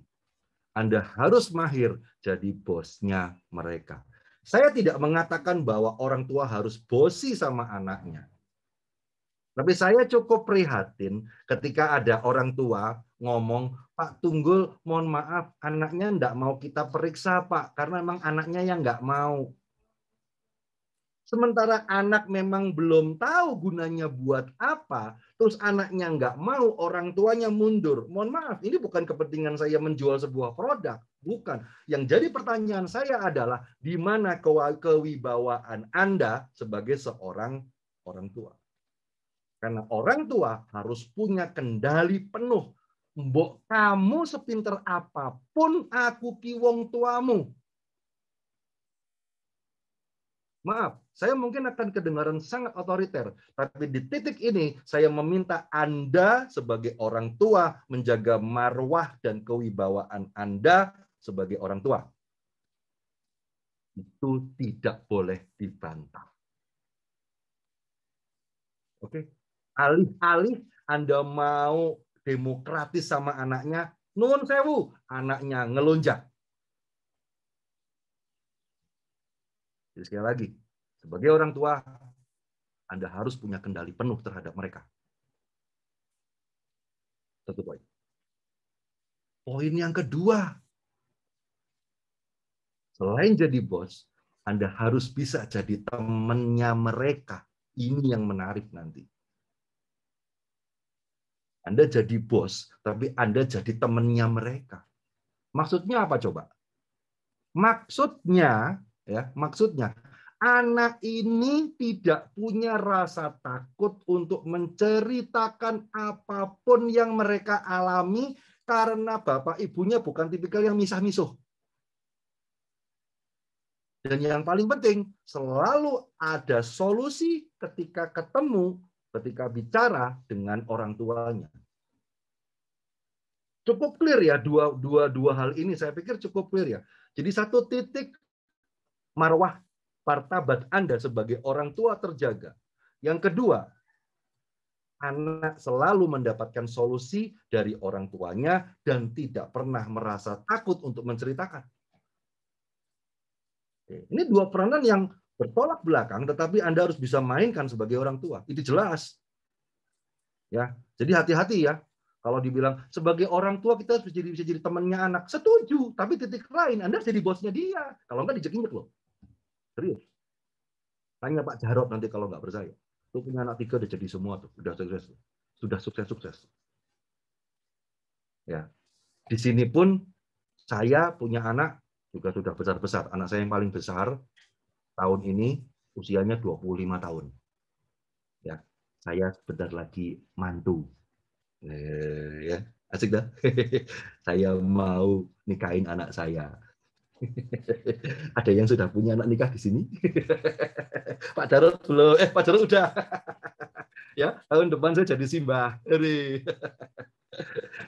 Anda harus mahir jadi bosnya mereka. Saya tidak mengatakan bahwa orang tua harus bosi sama anaknya. Tapi saya cukup prihatin ketika ada orang tua ngomong, Pak Tunggul, mohon maaf, anaknya enggak mau kita periksa, Pak, karena memang anaknya yang enggak mau. Sementara anak memang belum tahu gunanya buat apa, terus anaknya nggak mau, orang tuanya mundur. Mohon maaf, ini bukan kepentingan saya menjual sebuah produk. Bukan. Yang jadi pertanyaan saya adalah, di mana kewibawaan Anda sebagai seorang orang tua? Karena orang tua harus punya kendali penuh mbok kamu sepinter apapun aku ki wong tuamu. Maaf, saya mungkin akan kedengaran sangat otoriter, tapi di titik ini saya meminta Anda sebagai orang tua menjaga marwah dan kewibawaan Anda sebagai orang tua. Itu tidak boleh dibantah. Oke, alih-alih Anda mau demokratis sama anaknya, nuwun sewu, anaknya ngelonjak. Jadi sekali lagi, sebagai orang tua, Anda harus punya kendali penuh terhadap mereka. Satu poin. Poin yang kedua, selain jadi bos, Anda harus bisa jadi temannya mereka. Ini yang menarik nanti. Anda jadi bos, tapi Anda jadi temannya mereka. Maksudnya apa coba? Maksudnya, anak ini tidak punya rasa takut untuk menceritakan apapun yang mereka alami karena bapak ibunya bukan tipikal yang misah-misuh. Dan yang paling penting, selalu ada solusi ketika ketemu, ketika bicara dengan orang tuanya. Cukup clear ya, dua hal ini saya pikir cukup clear ya. Jadi satu titik, marwah martabat Anda sebagai orang tua terjaga. Yang kedua, anak selalu mendapatkan solusi dari orang tuanya dan tidak pernah merasa takut untuk menceritakan. Ini dua peranan yang bertolak belakang, tetapi Anda harus bisa mainkan sebagai orang tua. Itu jelas. Ya, jadi hati-hati ya. Kalau dibilang sebagai orang tua kita harus bisa jadi temannya anak, setuju. Tapi titik lain, Anda harus jadi bosnya dia. Kalau enggak dijek-injek loh. Serius. Tanya Pak Jarot nanti kalau nggak percaya. Tuh punya anak 3 udah jadi semua tuh, udah sukses. Sudah sukses. Ya. Di sini pun saya punya anak juga sudah besar-besar. Anak saya yang paling besar tahun ini usianya 25 tahun. Ya. Saya sebentar lagi mantu. Ya, asik dah. Saya mau nikahin anak saya. Ada yang sudah punya anak nikah di sini? Pak Jarot belum. Pak Jarot udah. Ya, tahun depan saya jadi simbah.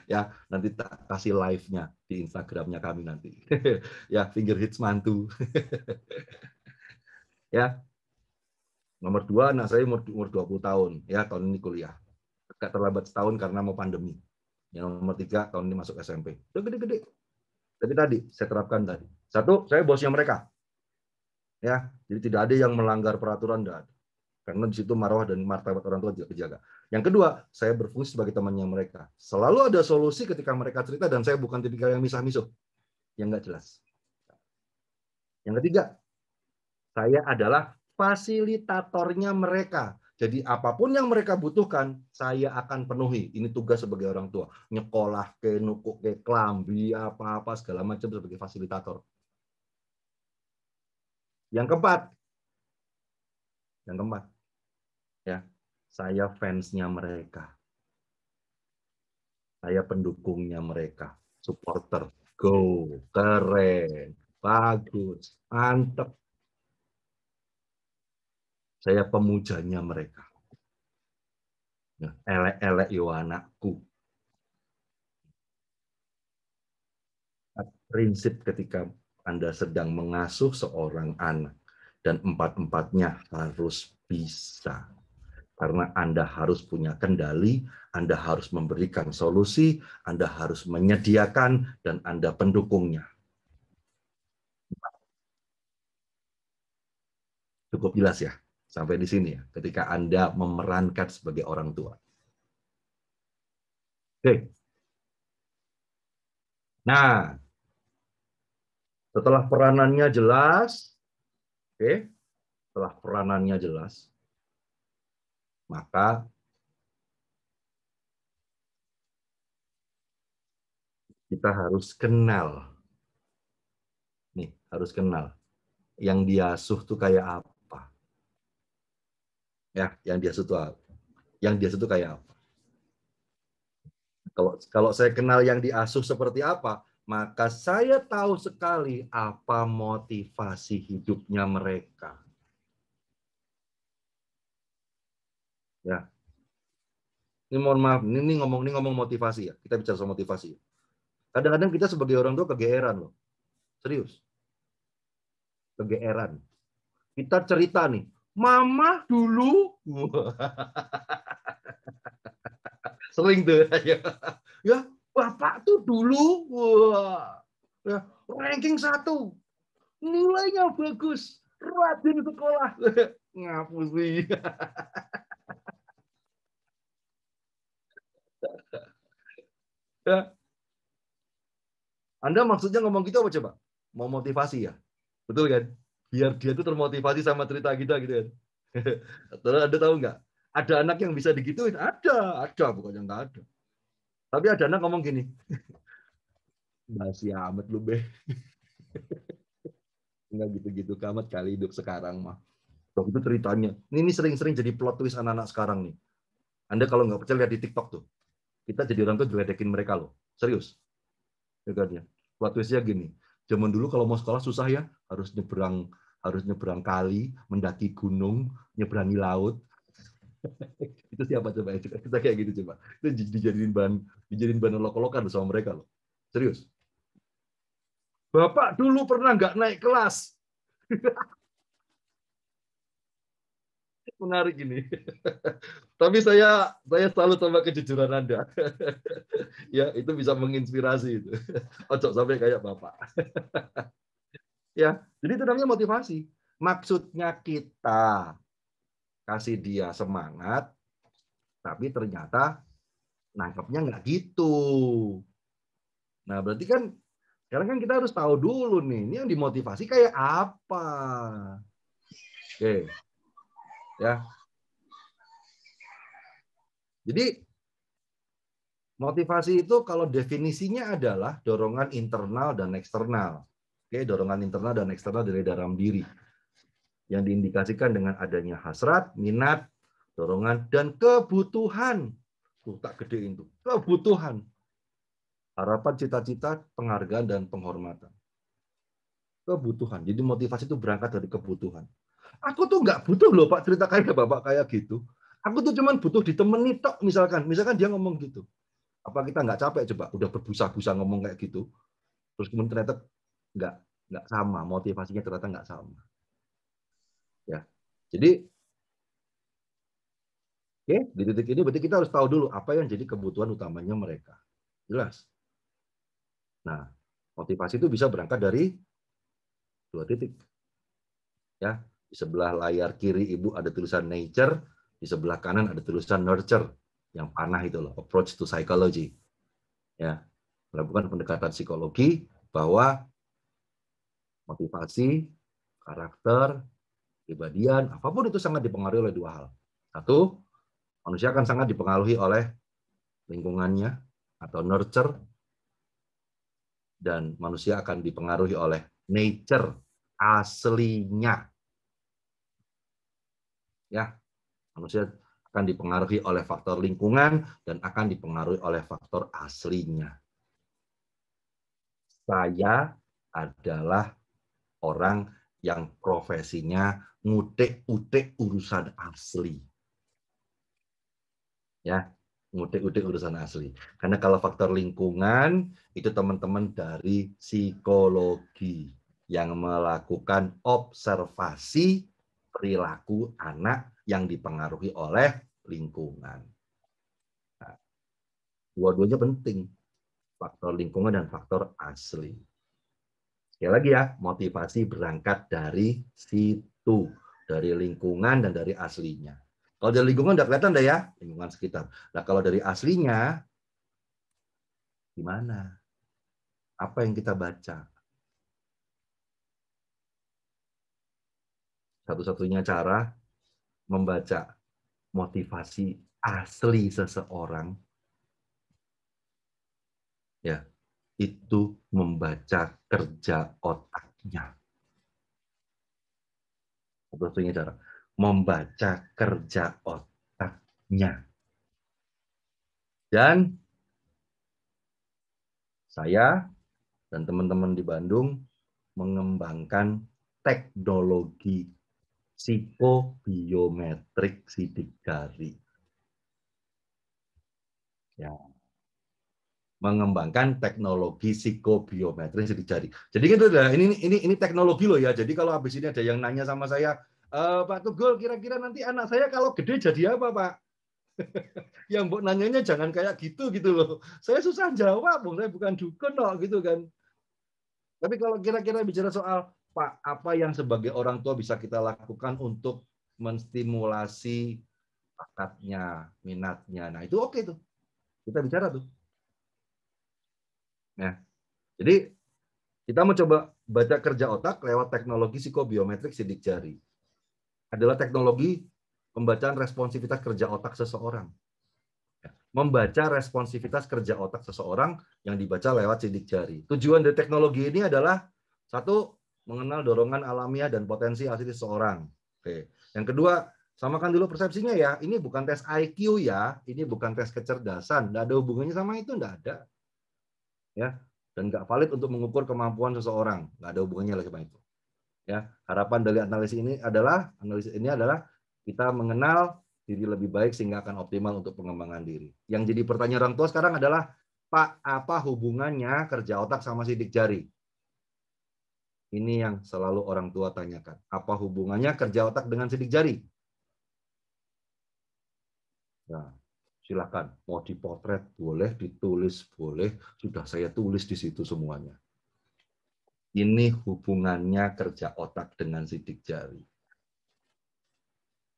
Ya, nanti tak kasih live-nya di Instagramnya kami nanti. Ya, finger hits mantu. Ya, nomor 2 anak saya umur 20 tahun. Ya, tahun ini kuliah. Agak terlambat setahun karena mau pandemi. Yang nomor 3 tahun ini masuk SMP. Udah gede-gede. Jadi tadi saya terapkan tadi. 1, saya bosnya mereka. Ya, jadi tidak ada yang melanggar peraturan, tidak ada. Karena di situ marwah dan martabat orang tua juga terjaga. Yang kedua, saya berfungsi sebagai temannya mereka. Selalu ada solusi ketika mereka cerita dan saya bukan tipikal yang misah-misuh, yang nggak jelas. Yang ketiga, saya adalah fasilitatornya mereka. Jadi apapun yang mereka butuhkan, saya akan penuhi. Ini tugas sebagai orang tua. Nyekolah, ke nukuk, ke klambi, apa-apa, segala macam sebagai fasilitator. Yang keempat, ya, saya fansnya mereka. Saya pendukungnya mereka. Supporter. Go. Keren. Bagus. Mantap. Saya pemujanya mereka. Elek-elek yo anakku. Prinsip ketika Anda sedang mengasuh seorang anak. Dan 4-empatnya harus bisa. Karena Anda harus punya kendali, Anda harus memberikan solusi, Anda harus menyediakan, dan Anda pendukungnya. Cukup jelas ya, sampai di sini ya, ketika Anda memerankan sebagai orang tua. Oke. Nah, setelah peranannya jelas, maka kita harus kenal. Nih, harus kenal. Yang diasuh tuh kayak apa? Ya, yang diasuh tuh kayak apa? Kalau saya kenal yang diasuh seperti apa, maka saya tahu sekali apa motivasi hidupnya mereka. Ya, ini mohon maaf, ini ngomong motivasi ya. Kita bicara soal motivasi. Kadang-kadang kita sebagai orang tua kegeeran loh, serius, kegeeran. Kita cerita nih, Mama dulu, sering tuh ya, Bapak tuh dulu, wah, ya, ranking 1, nilainya bagus, rajin sekolah, ngapusi. Ya. Anda maksudnya ngomong gitu apa coba? Mau motivasi ya? Betul kan? Biar dia tuh termotivasi sama cerita kita gitu kan. Terus Anda tahu nggak? Ada anak yang bisa digituin? Ada, bukannya nggak ada. Tapi ada anak ngomong gini, masih amat lu be. Nggak gitu-gitu amat kali hidup sekarang mah. Tuh, itu ceritanya. Ini sering-sering jadi plot twist anak-anak sekarang nih. Anda kalau nggak percaya lihat di TikTok tuh. Kita jadi orang tuh diledekin mereka loh. Serius. Ya kan ya. Plot twistnya gini. Zaman dulu kalau mau sekolah susah ya, harus nyebrang kali, mendaki gunung, nyebrangi laut. Itu siapa coba? Kita kayak gitu coba. Itu dijadiin bahan olok-olokan sama mereka loh. Serius. Bapak dulu pernah nggak naik kelas? Menarik ini. Tapi saya salut sama kejujuran Anda. Ya, itu bisa menginspirasi itu. Ojo sampai kayak Bapak. Ya, jadi itu namanya motivasi. Maksudnya kita kasih dia semangat, tapi ternyata nangkepnya nggak gitu. Nah, berarti kan sekarang kan kita harus tahu dulu nih, ini yang dimotivasi kayak apa. Oke, ya. Jadi motivasi itu kalau definisinya adalah dorongan internal dan eksternal. Oke, dorongan internal dan eksternal dari dalam diri yang diindikasikan dengan adanya hasrat, minat, dorongan, dan kebutuhan. Tuh, tak gedein tuh. Kebutuhan. Harapan, cita-cita, penghargaan, dan penghormatan. Kebutuhan. Jadi motivasi itu berangkat dari kebutuhan. Aku tuh nggak butuh loh Pak cerita kayak Bapak kayak gitu. Aku tuh cuman butuh ditemani tok misalkan. Misalkan dia ngomong gitu. Apa kita nggak capek coba? Udah berbusa-busa ngomong kayak gitu. Terus kemudian ternyata nggak nggak sama. Motivasinya ternyata nggak sama. Ya. Jadi oke, di titik ini berarti kita harus tahu dulu apa yang jadi kebutuhan utamanya mereka. Jelas. Nah, motivasi itu bisa berangkat dari 2 titik. Ya, di sebelah layar kiri Ibu ada tulisan nature, di sebelah kanan ada tulisan nurture, yang panah itu loh, approach to psychology. Ya, melakukan pendekatan psikologi bahwa motivasi, karakter, kepribadian, apapun itu sangat dipengaruhi oleh 2 hal. Satu, manusia akan sangat dipengaruhi oleh lingkungannya atau nurture, dan manusia akan dipengaruhi oleh nature aslinya. Ya, manusia akan dipengaruhi oleh faktor lingkungan dan akan dipengaruhi oleh faktor aslinya. Saya adalah orang yang profesinya ngutik-utik urusan asli. Ya, ngutik-utik urusan asli. Karena kalau faktor lingkungan itu teman-teman dari psikologi yang melakukan observasi perilaku anak yang dipengaruhi oleh lingkungan. Nah, dua-duanya penting, faktor lingkungan dan faktor asli. Sekali lagi ya, motivasi berangkat dari situ, dari lingkungan dan dari aslinya. Kalau dari lingkungan udah kelihatan deh ya, lingkungan sekitar. Nah, kalau dari aslinya, gimana? Apa yang kita baca? Satu-satunya cara membaca motivasi asli seseorang, ya, itu membaca kerja otaknya. Satu-satunya cara membaca kerja otaknya. Dan Saya dan teman-teman di Bandung mengembangkan teknologi psikobiometrik sidik jari. Ya. Mengembangkan teknologi psikobiometrik sidik jari. Jadi gitu lah, ini teknologi loh ya. Jadi kalau habis ini ada yang nanya sama saya, Pak Tugul, kira-kira nanti anak saya kalau gede jadi apa, Pak? Yang mbok nanyanya jangan kayak gitu loh. Saya susah jawab, saya bukan dukun loh gitu kan. Tapi kalau kira-kira bicara soal Pak, apa yang sebagai orang tua bisa kita lakukan untuk menstimulasi bakatnya, minatnya. Nah, itu oke tuh. Kita bicara tuh. Nah, jadi kita mau coba baca kerja otak lewat teknologi psikobiometrik sidik jari. Adalah teknologi pembacaan responsivitas kerja otak seseorang. Membaca responsivitas kerja otak seseorang yang dibaca lewat sidik jari. Tujuan dari teknologi ini adalah satu, mengenal dorongan alamiah dan potensi asli seseorang. Oke. Yang kedua, samakan dulu persepsinya ya. Ini bukan tes IQ ya, ini bukan tes kecerdasan. Nggak ada hubungannya sama itu, nggak ada. Ya, dan nggak valid untuk mengukur kemampuan seseorang. Nggak ada hubungannya lagi sama itu. Ya, harapan dari analisis ini adalah kita mengenal diri lebih baik sehingga akan optimal untuk pengembangan diri. Yang jadi pertanyaan orang tua sekarang adalah, Pak, apa hubungannya kerja otak sama sidik jari? Ini yang selalu orang tua tanyakan. Apa hubungannya kerja otak dengan sidik jari? Nah, silakan. Mau dipotret boleh, ditulis boleh. Sudah saya tulis di situ semuanya. Ini hubungannya kerja otak dengan sidik jari.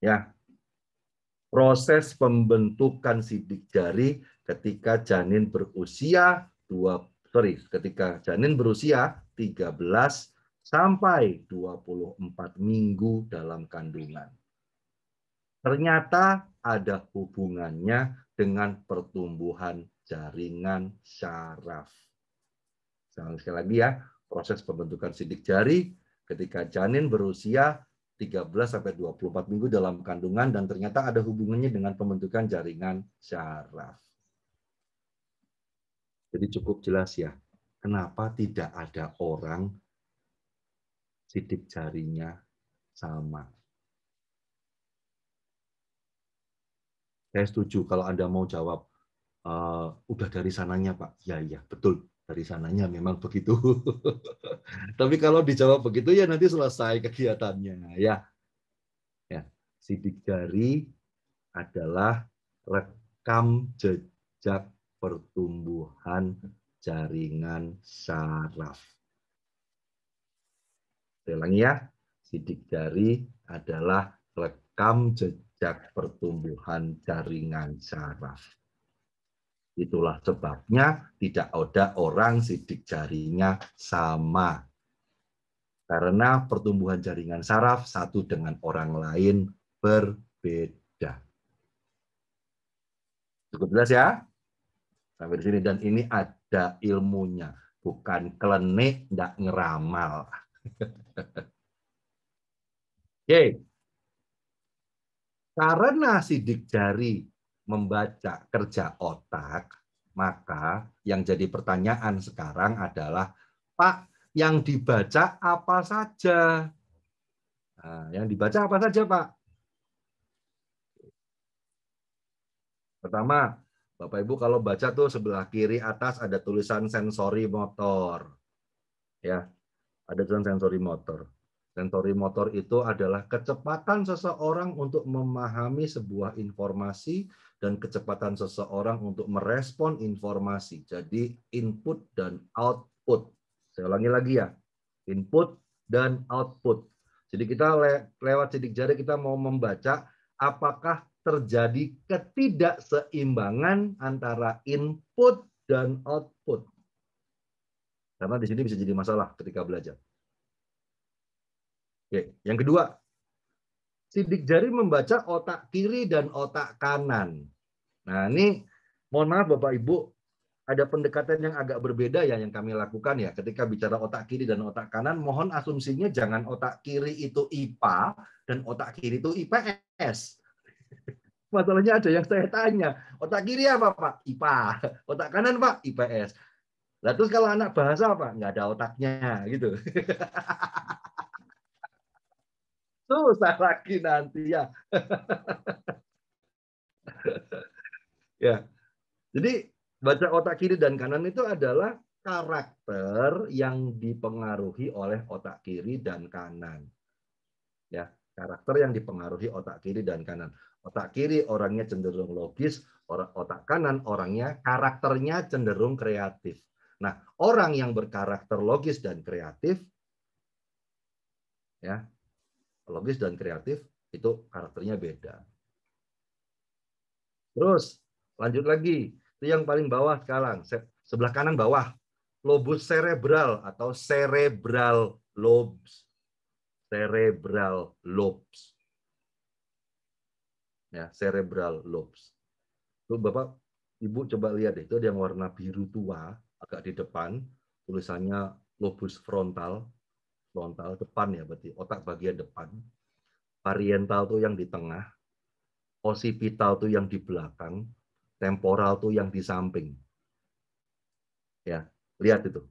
Ya, proses pembentukan sidik jari ketika janin berusia 13 sampai 24 minggu dalam kandungan. Ternyata ada hubungannya dengan pertumbuhan jaringan syaraf. Sekali lagi ya, proses pembentukan sidik jari ketika janin berusia 13 sampai 24 minggu dalam kandungan dan ternyata ada hubungannya dengan pembentukan jaringan syaraf. Jadi cukup jelas ya, kenapa tidak ada orang sidik jarinya sama. Saya setuju kalau Anda mau jawab, udah dari sananya Pak. Ya, betul. Dari sananya memang begitu. Tapi kalau dijawab begitu ya nanti selesai kegiatannya. Ya, sidik jari adalah rekam jejak pertumbuhan jaringan saraf. Saya ulangi ya, sidik jari adalah rekam jejak pertumbuhan jaringan saraf. Itulah sebabnya tidak ada orang sidik jarinya sama. Karena pertumbuhan jaringan saraf satu dengan orang lain berbeda. Cukup jelas ya? Sampai di sini. Dan ini ada ilmunya. Bukan klenik, nggak ngeramal. Oke. Karena sidik jari membaca kerja otak, maka yang jadi pertanyaan sekarang adalah, Pak, yang dibaca apa saja? Nah, yang dibaca apa saja, Pak? Pertama, Bapak Ibu kalau baca tuh sebelah kiri atas ada tulisan sensori motor. Ya, ada tulisan sensori motor. Sensori motor itu adalah kecepatan seseorang untuk memahami sebuah informasi dan kecepatan seseorang untuk merespon informasi. Jadi input dan output. Saya ulangi lagi ya. Input dan output. Jadi kita lewat sidik jari kita mau membaca apakah terjadi ketidakseimbangan antara input dan output. Karena di sini bisa jadi masalah ketika belajar. Oke, yang kedua, sidik jari membaca otak kiri dan otak kanan. Nah, ini mohon maaf Bapak Ibu, ada pendekatan yang agak berbeda ya yang kami lakukan ya. Ketika bicara otak kiri dan otak kanan, mohon asumsinya jangan otak kiri itu IPA dan otak kiri itu IPS. Masalahnya ada yang saya tanya, otak kiri apa Pak? IPA. Otak kanan Pak? IPS. Lah terus kalau anak bahasa apa? Nggak ada otaknya gitu. Susah lagi nanti ya. Ya. Jadi baca otak kiri dan kanan itu adalah karakter yang dipengaruhi oleh otak kiri dan kanan. Ya, karakter yang dipengaruhi otak kiri dan kanan. Otak kiri orangnya cenderung logis, otak kanan orangnya karakternya cenderung kreatif. Nah, orang yang berkarakter logis dan kreatif, ya, logis dan kreatif itu karakternya beda. Terus lanjut lagi, itu yang paling bawah sekarang, sebelah kanan bawah, lobus cerebral atau cerebral lobes, cerebral lobes, ya, cerebral lobes. Itu Bapak, Ibu coba lihat deh, itu yang warna biru tua agak di depan, tulisannya lobus frontal, frontal depan ya, berarti otak bagian depan. Parietal tuh yang di tengah, occipital tuh yang di belakang, temporal tuh yang di samping. Ya, lihat itu.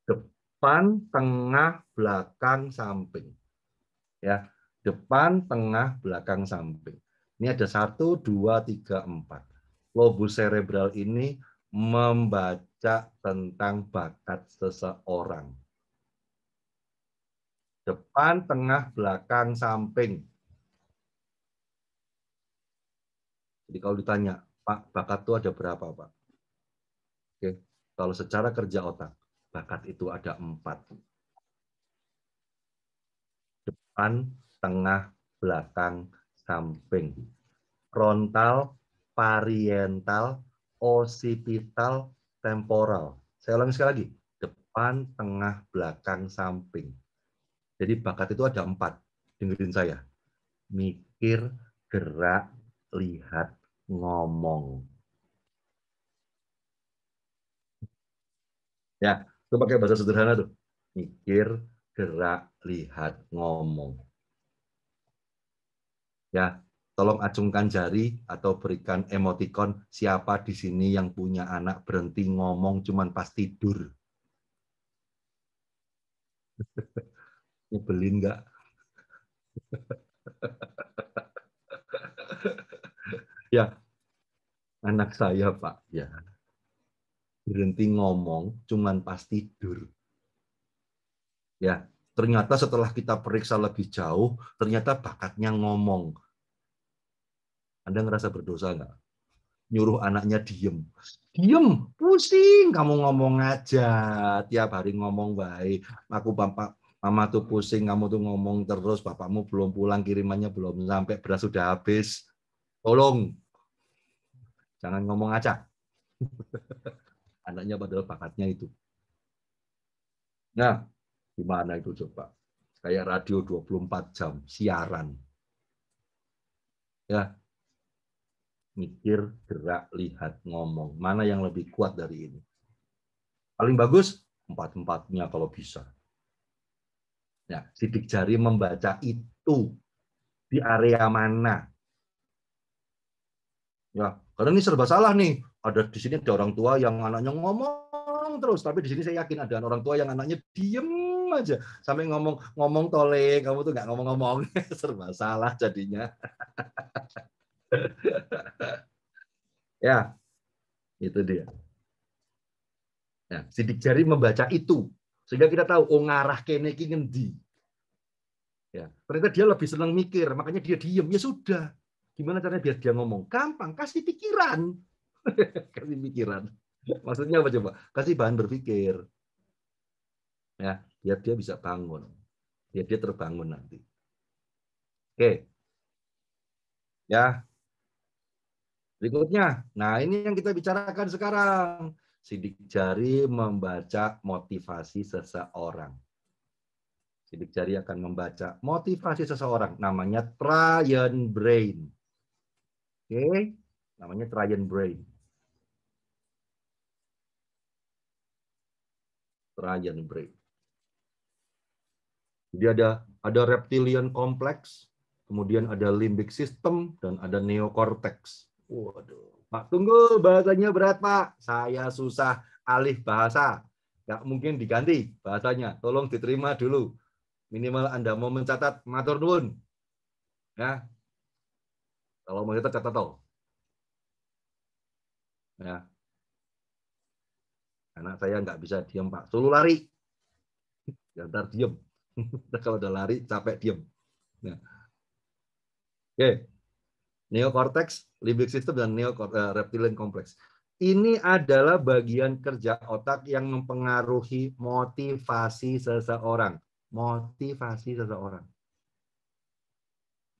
Depan, tengah, belakang, samping. Ya, depan, tengah, belakang, samping. Ini ada 1, 2, 3, 4. Lobus cerebral ini membaca tentang bakat seseorang. Depan, tengah, belakang, samping. Jadi kalau ditanya, Pak, bakat itu ada berapa, Pak? Oke, kalau secara kerja otak, bakat itu ada 4. Depan, tengah, belakang, samping. Frontal, parietal, occipital, temporal. Saya ulangi sekali lagi. Depan, tengah, belakang, samping. Jadi bakat itu ada 4. Dengerin saya. Mikir, gerak, lihat, ngomong. Ya, itu pakai bahasa sederhana tuh. Mikir, gerak, lihat, ngomong. Ya, tolong acungkan jari atau berikan emotikon siapa di sini yang punya anak berhenti ngomong cuman pas tidur. Nyebelin nggak? Ya, anak saya Pak, ya berhenti ngomong cuman pas tidur. Ya, ternyata setelah kita periksa lebih jauh, ternyata bakatnya ngomong. Anda ngerasa berdosa nggak? Nyuruh anaknya diem. Diem, pusing kamu ngomong aja. Tiap hari ngomong baik. Aku bapak, mama tuh pusing, kamu tuh ngomong terus, bapakmu belum pulang, kirimannya belum sampai, beras sudah habis. Tolong, jangan ngomong aja. Anaknya padahal bakatnya itu. Nah, gimana itu coba? Kayak radio 24 jam, siaran. Ya, mikir, gerak, lihat, ngomong. Mana yang lebih kuat dari ini? Paling bagus, 4-4-nya kalau bisa. Ya, sidik jari membaca itu di area mana? Ya, karena ini serba salah nih. Ada di sini ada orang tua yang anaknya ngomong terus, tapi di sini saya yakin ada orang tua yang anaknya diem aja sampai ngomong tole, kamu tuh nggak ngomong-ngomong. Serba salah jadinya. Ya, itu dia. Ya, sidik jari membaca itu sehingga kita tahu oh ngarah kene iki ngendi. Ya, ternyata dia lebih senang mikir, makanya dia diem. Ya sudah. Gimana caranya biar dia ngomong? Gampang, kasih pikiran. Kasih pikiran. Maksudnya apa coba? Kasih bahan berpikir. Ya, biar dia bisa bangun. Biar dia terbangun nanti. Oke. Ya. Berikutnya. Nah, ini yang kita bicarakan sekarang. Sidik jari membaca motivasi seseorang. Sidik jari akan membaca motivasi seseorang. Namanya Triad Brain. Oke, namanya Triad Brain. Triad Brain. Jadi ada reptilian kompleks, kemudian ada limbic system, dan ada neocortex. Waduh, Pak tunggu bahasanya berat Pak. Saya susah alih bahasa. Nggak mungkin diganti bahasanya. Tolong diterima dulu. Minimal Anda mau mencatat, matur nuwun. Ya. Kalau mau catat, catat tol. Ya. Anak saya nggak bisa diam, Pak. Suruh lari. Ya, ntar diem. Kalau udah lari, capek diem. Nah. Oke. Neocortex, limbic system, dan reptilian complex. Ini adalah bagian kerja otak yang mempengaruhi motivasi seseorang. Motivasi seseorang.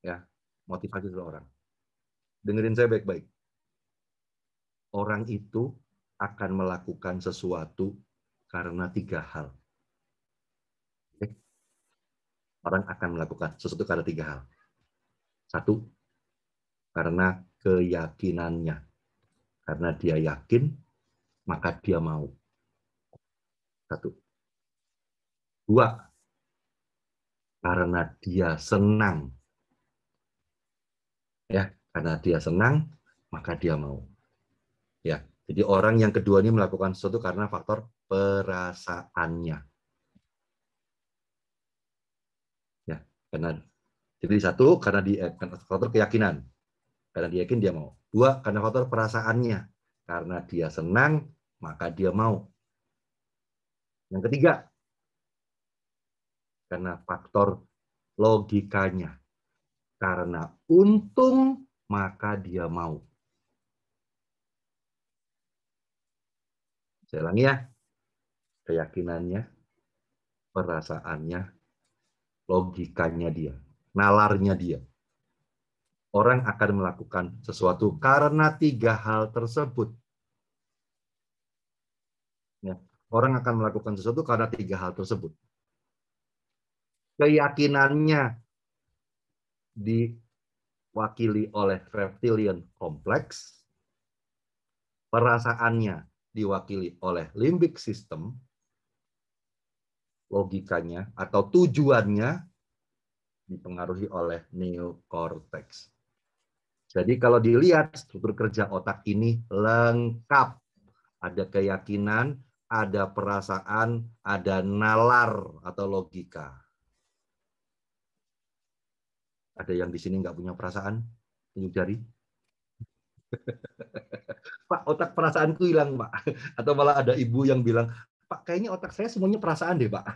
Ya, motivasi seseorang. Dengerin saya baik-baik. Orang itu akan melakukan sesuatu karena 3 hal. Oke? Orang akan melakukan sesuatu karena 3 hal. 1, karena keyakinannya. Karena dia yakin, maka dia mau. 1. 2, karena dia senang. Ya, karena dia senang, maka dia mau. Ya, jadi orang yang kedua ini melakukan sesuatu karena faktor perasaannya. Ya, jadi 1 karena faktor keyakinan. Karena dia yakin dia mau. 2 karena faktor perasaannya. Karena dia senang, maka dia mau. Yang ketiga, karena faktor logikanya. Karena untung, maka dia mau. Saya ulangi ya. Keyakinannya, perasaannya, logikanya dia, nalarnya dia. Orang akan melakukan sesuatu karena 3 hal tersebut. Ya. Orang akan melakukan sesuatu karena 3 hal tersebut. Keyakinannya diwakili oleh reptilian complex. Perasaannya diwakili oleh limbic system. Logikanya atau tujuannya dipengaruhi oleh neocortex. Jadi kalau dilihat struktur kerja otak ini lengkap. Ada keyakinan, ada perasaan, ada nalar atau logika. Ada yang di sini nggak punya perasaan? Tunjuk jari. Pak, otak perasaanku hilang, Pak. Atau malah ada ibu yang bilang, Pak, kayaknya otak saya semuanya perasaan deh, Pak.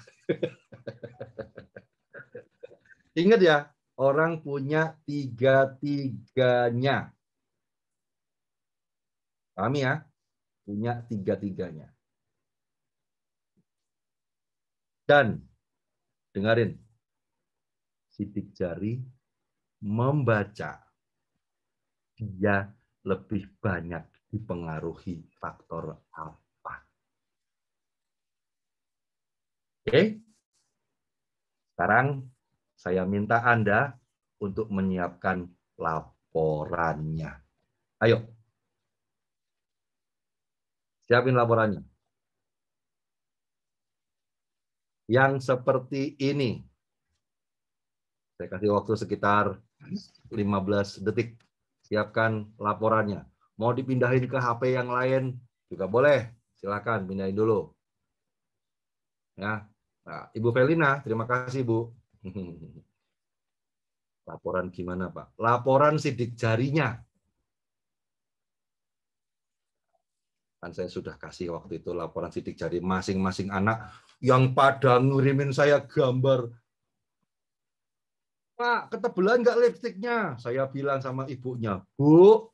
Ingat ya, orang punya 3-3-nya. Paham ya? Punya 3-3-nya. Dan, dengarin, sidik jari membaca. Dia lebih banyak dipengaruhi faktor apa. Oke? Sekarang saya minta Anda untuk menyiapkan laporannya. Ayo. Siapin laporannya. Yang seperti ini. Saya kasih waktu sekitar 15 detik. Siapkan laporannya. Mau dipindahin ke HP yang lain juga boleh. Silakan pindahin dulu. Ya. Nah, Ibu Felina, terima kasih, Bu. Laporan gimana, Pak? Laporan sidik jarinya. Kan saya sudah kasih waktu itu laporan sidik jari masing-masing anak yang pada ngirimin saya gambar. Pak, ketebelan nggak lipstiknya? Saya bilang sama ibunya, Bu,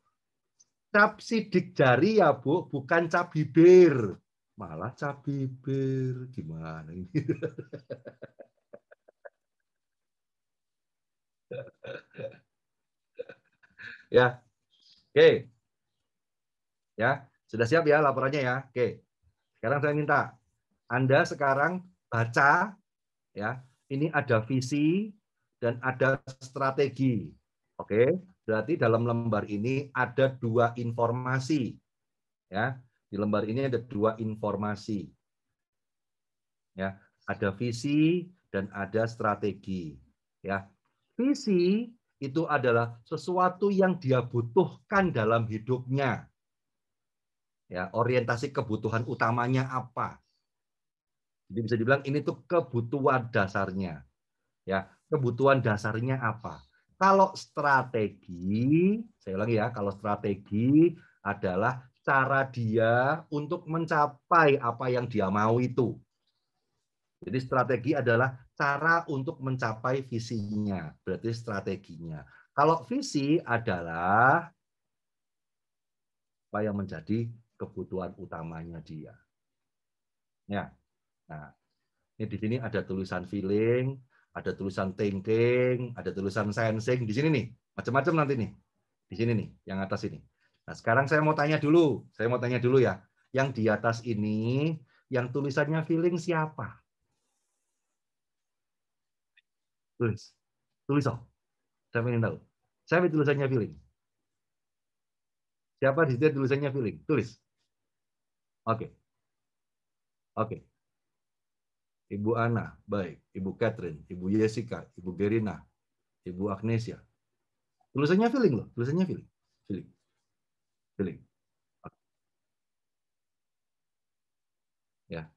cap sidik jari ya, Bu, bukan cap bibir. Malah cap bibir. Gimana ini? Ya, oke. Ya, sudah siap ya laporannya ya. Oke. Sekarang saya minta Anda sekarang baca ya. Ini ada visi dan ada strategi. Oke, berarti dalam lembar ini ada 2 informasi. Ya, di lembar ini ada 2 informasi. Ya, ada visi dan ada strategi. Ya, visi itu adalah sesuatu yang dia butuhkan dalam hidupnya. Ya, orientasi kebutuhan utamanya apa? Jadi bisa dibilang ini tuh kebutuhan dasarnya. Ya, kebutuhan dasarnya apa? Kalau strategi, saya ulangi ya, kalau strategi adalah cara dia untuk mencapai apa yang dia mau itu. Jadi strategi adalah cara untuk mencapai visinya, berarti strateginya. Kalau visi adalah apa yang menjadi kebutuhan utamanya dia. Ya. Nah, ini di sini ada tulisan feeling, ada tulisan thinking, ada tulisan sensing. Di sini nih, macam-macam nanti nih. Di sini nih, yang atas ini. Nah, sekarang saya mau tanya dulu. Saya mau tanya dulu ya. Yang di atas ini, yang tulisannya feeling siapa? Tulis. Tulis, oh. Saya ingin tahu. Siapa tulisannya feeling? Siapa di situ tulisannya feeling? Tulis. Oke. Oke. Ibu Ana, baik. Ibu Catherine, Ibu Jessica, Ibu Gerina, Ibu Agnesia. Tulisannya feeling loh, tulisannya feeling. Feeling. Feeling. Ya.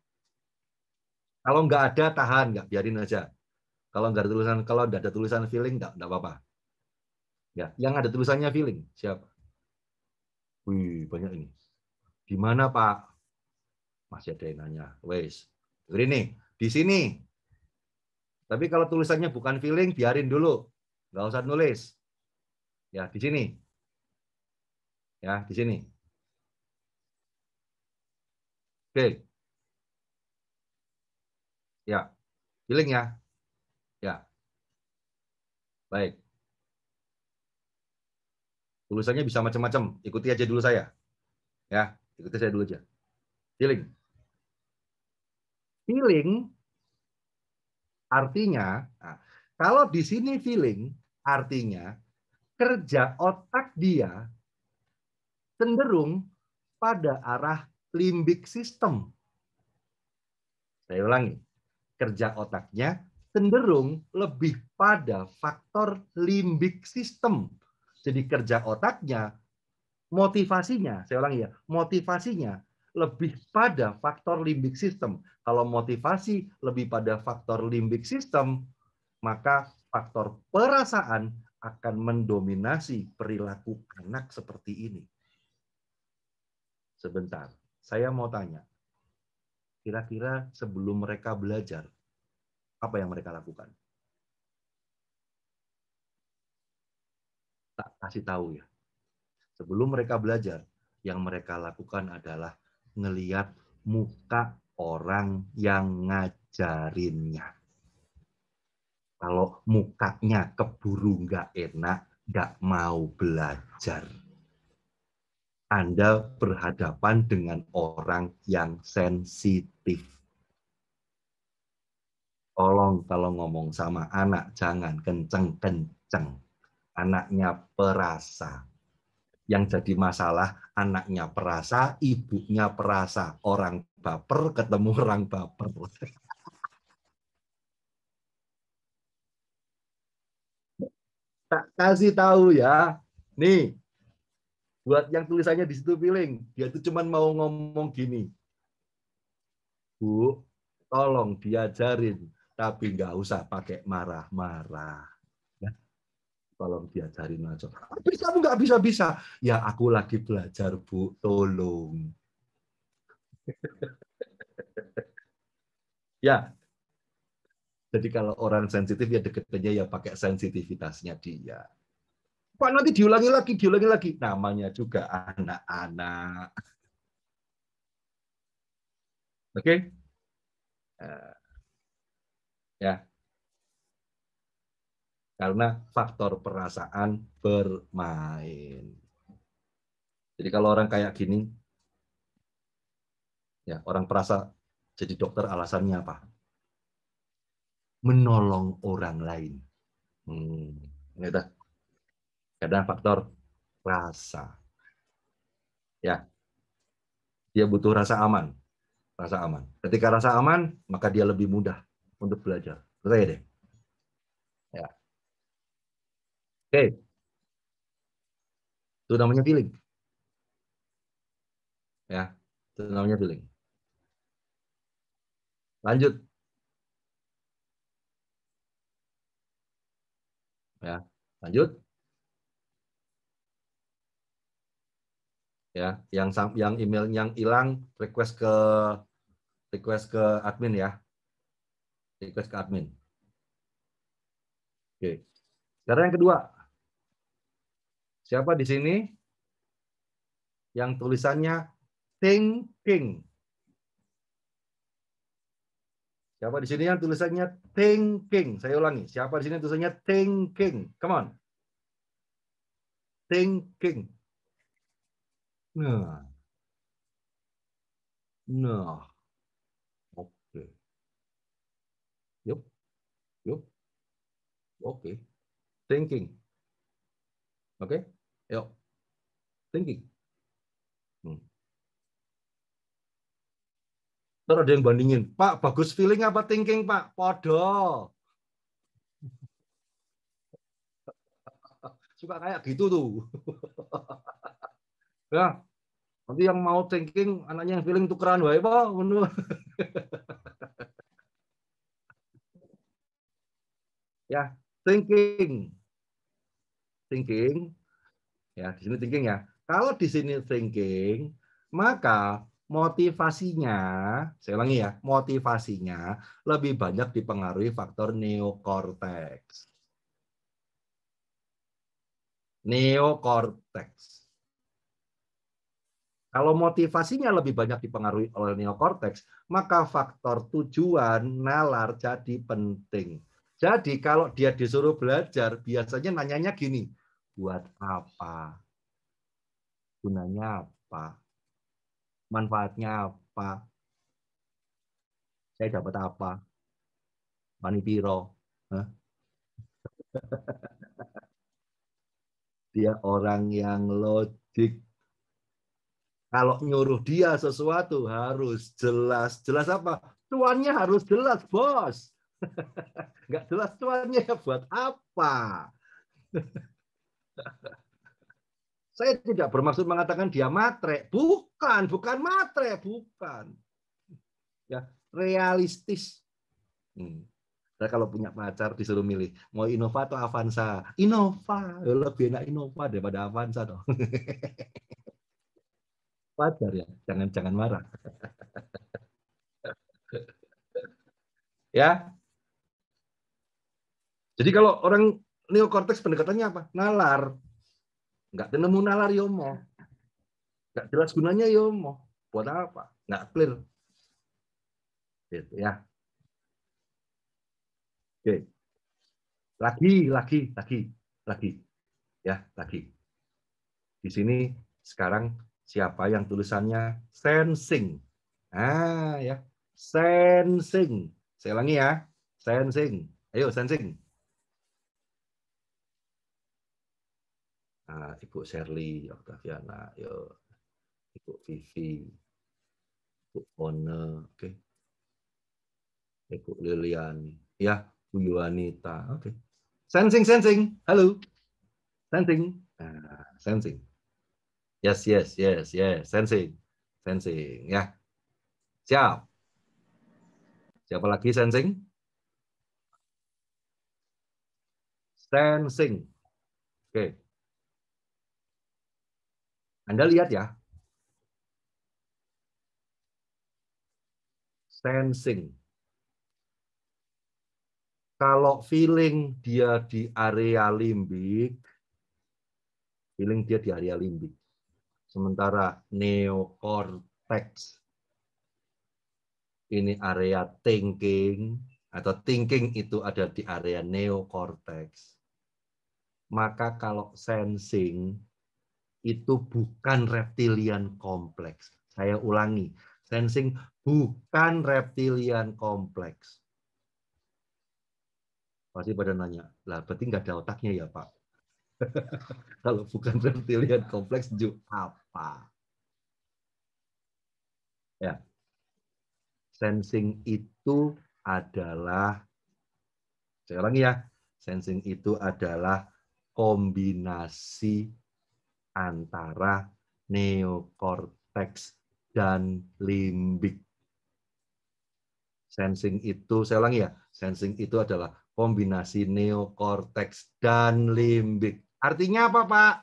Kalau nggak ada tahan, nggak biarin aja. Kalau nggak ada tulisan feeling nggak apa-apa. Ya, yang ada tulisannya feeling siapa? Wih, banyak ini. Di mana Pak? Masih ada yang nanya. Wes, ini di sini. Tapi kalau tulisannya bukan feeling, biarin dulu. Nggak usah nulis. Ya, di sini. Ya, di sini. Oke, ya, feeling ya. Ya, baik. Tulisannya bisa macam-macam. Ikuti aja dulu saya. Ya, ikuti saya dulu aja. Feeling. Feeling artinya, nah, kalau di sini feeling artinya kerja otak dia cenderung pada arah limbic system. Saya ulangi, kerja otaknya cenderung lebih pada faktor limbic system. Jadi kerja otaknya, motivasinya, saya ulangi ya, motivasinya lebih pada faktor limbic system. Kalau motivasi lebih pada faktor limbic system, maka faktor perasaan akan mendominasi perilaku anak seperti ini. Sebentar, saya mau tanya, kira-kira sebelum mereka belajar, apa yang mereka lakukan? Tak kasih tahu ya. Sebelum mereka belajar, yang mereka lakukan adalah ngeliat muka orang yang ngajarinnya. Kalau mukanya keburu nggak enak, nggak mau belajar. Anda berhadapan dengan orang yang sensitif. Tolong kalau ngomong sama anak, jangan kenceng-kenceng. Anaknya perasa. Yang jadi masalah, anaknya perasa, ibunya perasa. Orang baper ketemu orang baper. Tak kasih tahu ya. Nih, buat yang tulisannya di situ feeling, dia tuh cuman mau ngomong gini. Bu, tolong diajarin, tapi nggak usah pakai marah-marah. Ya, tolong diajarin aja. Tapi kamu nggak bisa-bisa. Ya, aku lagi belajar, Bu. Tolong. Ya, jadi kalau orang sensitif ya deketnya ya pakai sensitivitasnya dia. Pak nanti diulangi lagi. Namanya juga anak-anak. Oke? Ya, karena faktor perasaan bermain. Jadi kalau orang kayak gini, ya orang perasa jadi dokter alasannya apa? Menolong orang lain. Gitu. Karena faktor rasa. Ya, dia butuh rasa aman. Rasa aman. Ketika rasa aman, maka dia lebih mudah untuk belajar. Percaya deh. Ya. Oke, itu namanya feeling. Ya, itu namanya feeling. Lanjut. Ya, lanjut. Ya, yang email yang hilang request ke admin ya. Request ke admin. Oke. Sekarang yang kedua. Siapa di sini yang tulisannya thinking? Siapa di sini yang tulisannya thinking? Saya ulangi. Siapa di sini tulisannya thinking? Come on. Thinking. Nah. Nah. Oke. Yup. Yup. Oke. Thinking. Oke. Yuk. Thinking. Terus ada yang bandingin. Pak, bagus feeling apa thinking, Pak? Podo. Suka kayak gitu tuh. Ya, nanti yang mau thinking, anaknya yang feeling tukeran wae, Pak. Ya, thinking. Thinking. Ya, di sini thinking ya. Kalau di sini thinking, maka motivasinya, saya ulangi ya, motivasinya lebih banyak dipengaruhi faktor neokorteks. Neokorteks. Kalau motivasinya lebih banyak dipengaruhi oleh neokorteks, maka faktor tujuan, nalar jadi penting. Jadi kalau dia disuruh belajar, biasanya nanyanya gini, buat apa? Gunanya apa? Manfaatnya apa? Saya dapat apa? Manipiro. Hah? Dia orang yang logik. Kalau nyuruh dia sesuatu harus jelas. Jelas apa? Cuannya harus jelas, bos. Nggak jelas cuannya buat apa? Saya tidak bermaksud mengatakan dia matre. Bukan matre, bukan. Ya, realistis. Nah, kalau punya pacar disuruh milih, mau Innova atau Avanza? Innova. Lebih enak Innova daripada Avanza dong. Wajar ya, jangan marah. Ya. Jadi kalau orang neokorteks pendekatannya apa? Nalar. Nggak nemu nalar yomo. Nggak jelas gunanya yomo. Buat apa? Nggak clear. Gitu ya. Oke. Lagi. Ya, lagi. Di sini sekarang siapa yang tulisannya sensing? Ah, ya. Sensing. Saya ulangi ya. Sensing. Ayo, sensing. Nah, Ibu Shirley, Octaviana, yo. Ibu Vivi, Ibu One, oke. Ibu Liliani, ya, Bu Yuanita, oke. Sensing. Halo. Sensing. Nah, sensing. Yes. Sensing. Ya. Siap. Siapa lagi sensing? Sensing. Oke. Anda lihat ya. Sensing. Kalau feeling dia di area limbik, Sementara neokorteks ini area thinking, atau thinking itu ada di area neokorteks. Maka kalau sensing itu bukan reptilian kompleks. Saya ulangi, sensing bukan reptilian kompleks. Pasti pada nanya, lah berarti nggak ada otaknya ya Pak? Kalau bukan reptilian kompleks, apa? Ya, sensing itu adalah, saya ulangi ya, sensing itu adalah kombinasi antara neokorteks dan limbik. Sensing itu, saya ulangi ya, sensing itu adalah kombinasi neokorteks dan limbik. Artinya apa, Pak?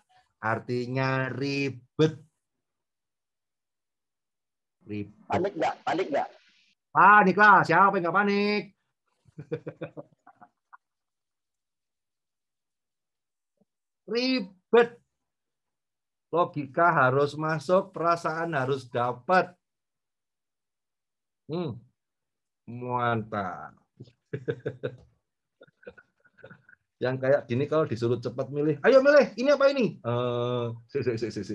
Artinya ribet. Ribet. Panik nggak? Panik nggak? Panik lah, siapa yang nggak panik? Ribet. Logika harus masuk, perasaan harus dapat. Mantap. Yang kayak gini kalau disuruh cepat milih, ayo milih, ini apa ini?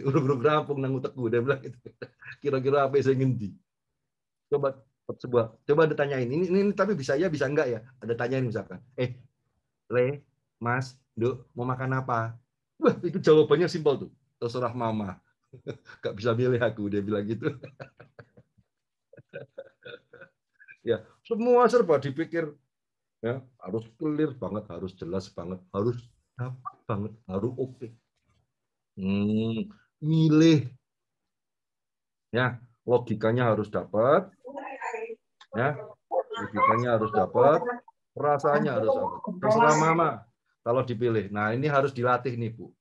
Urung rampung nang utekku, dia bilang gitu. Kira-kira apa yang ngendi? Coba ditanyain. Ini tapi bisa ya, bisa enggak ya? Ada tanyain misalkan. Le, Mas, Duk, mau makan apa? Wah, itu jawabannya simpel tuh. Terserah mama. Gak bisa milih aku, dia bilang gitu. Ya, semua serba dipikir. Ya, harus clear banget, harus jelas banget, harus dapat banget, harus oke. Milih. Ya, logikanya harus dapat. Ya, logikanya harus dapat, perasaannya harus dapat. Terserah mama kalau dipilih. Nah, ini harus dilatih nih, Bu.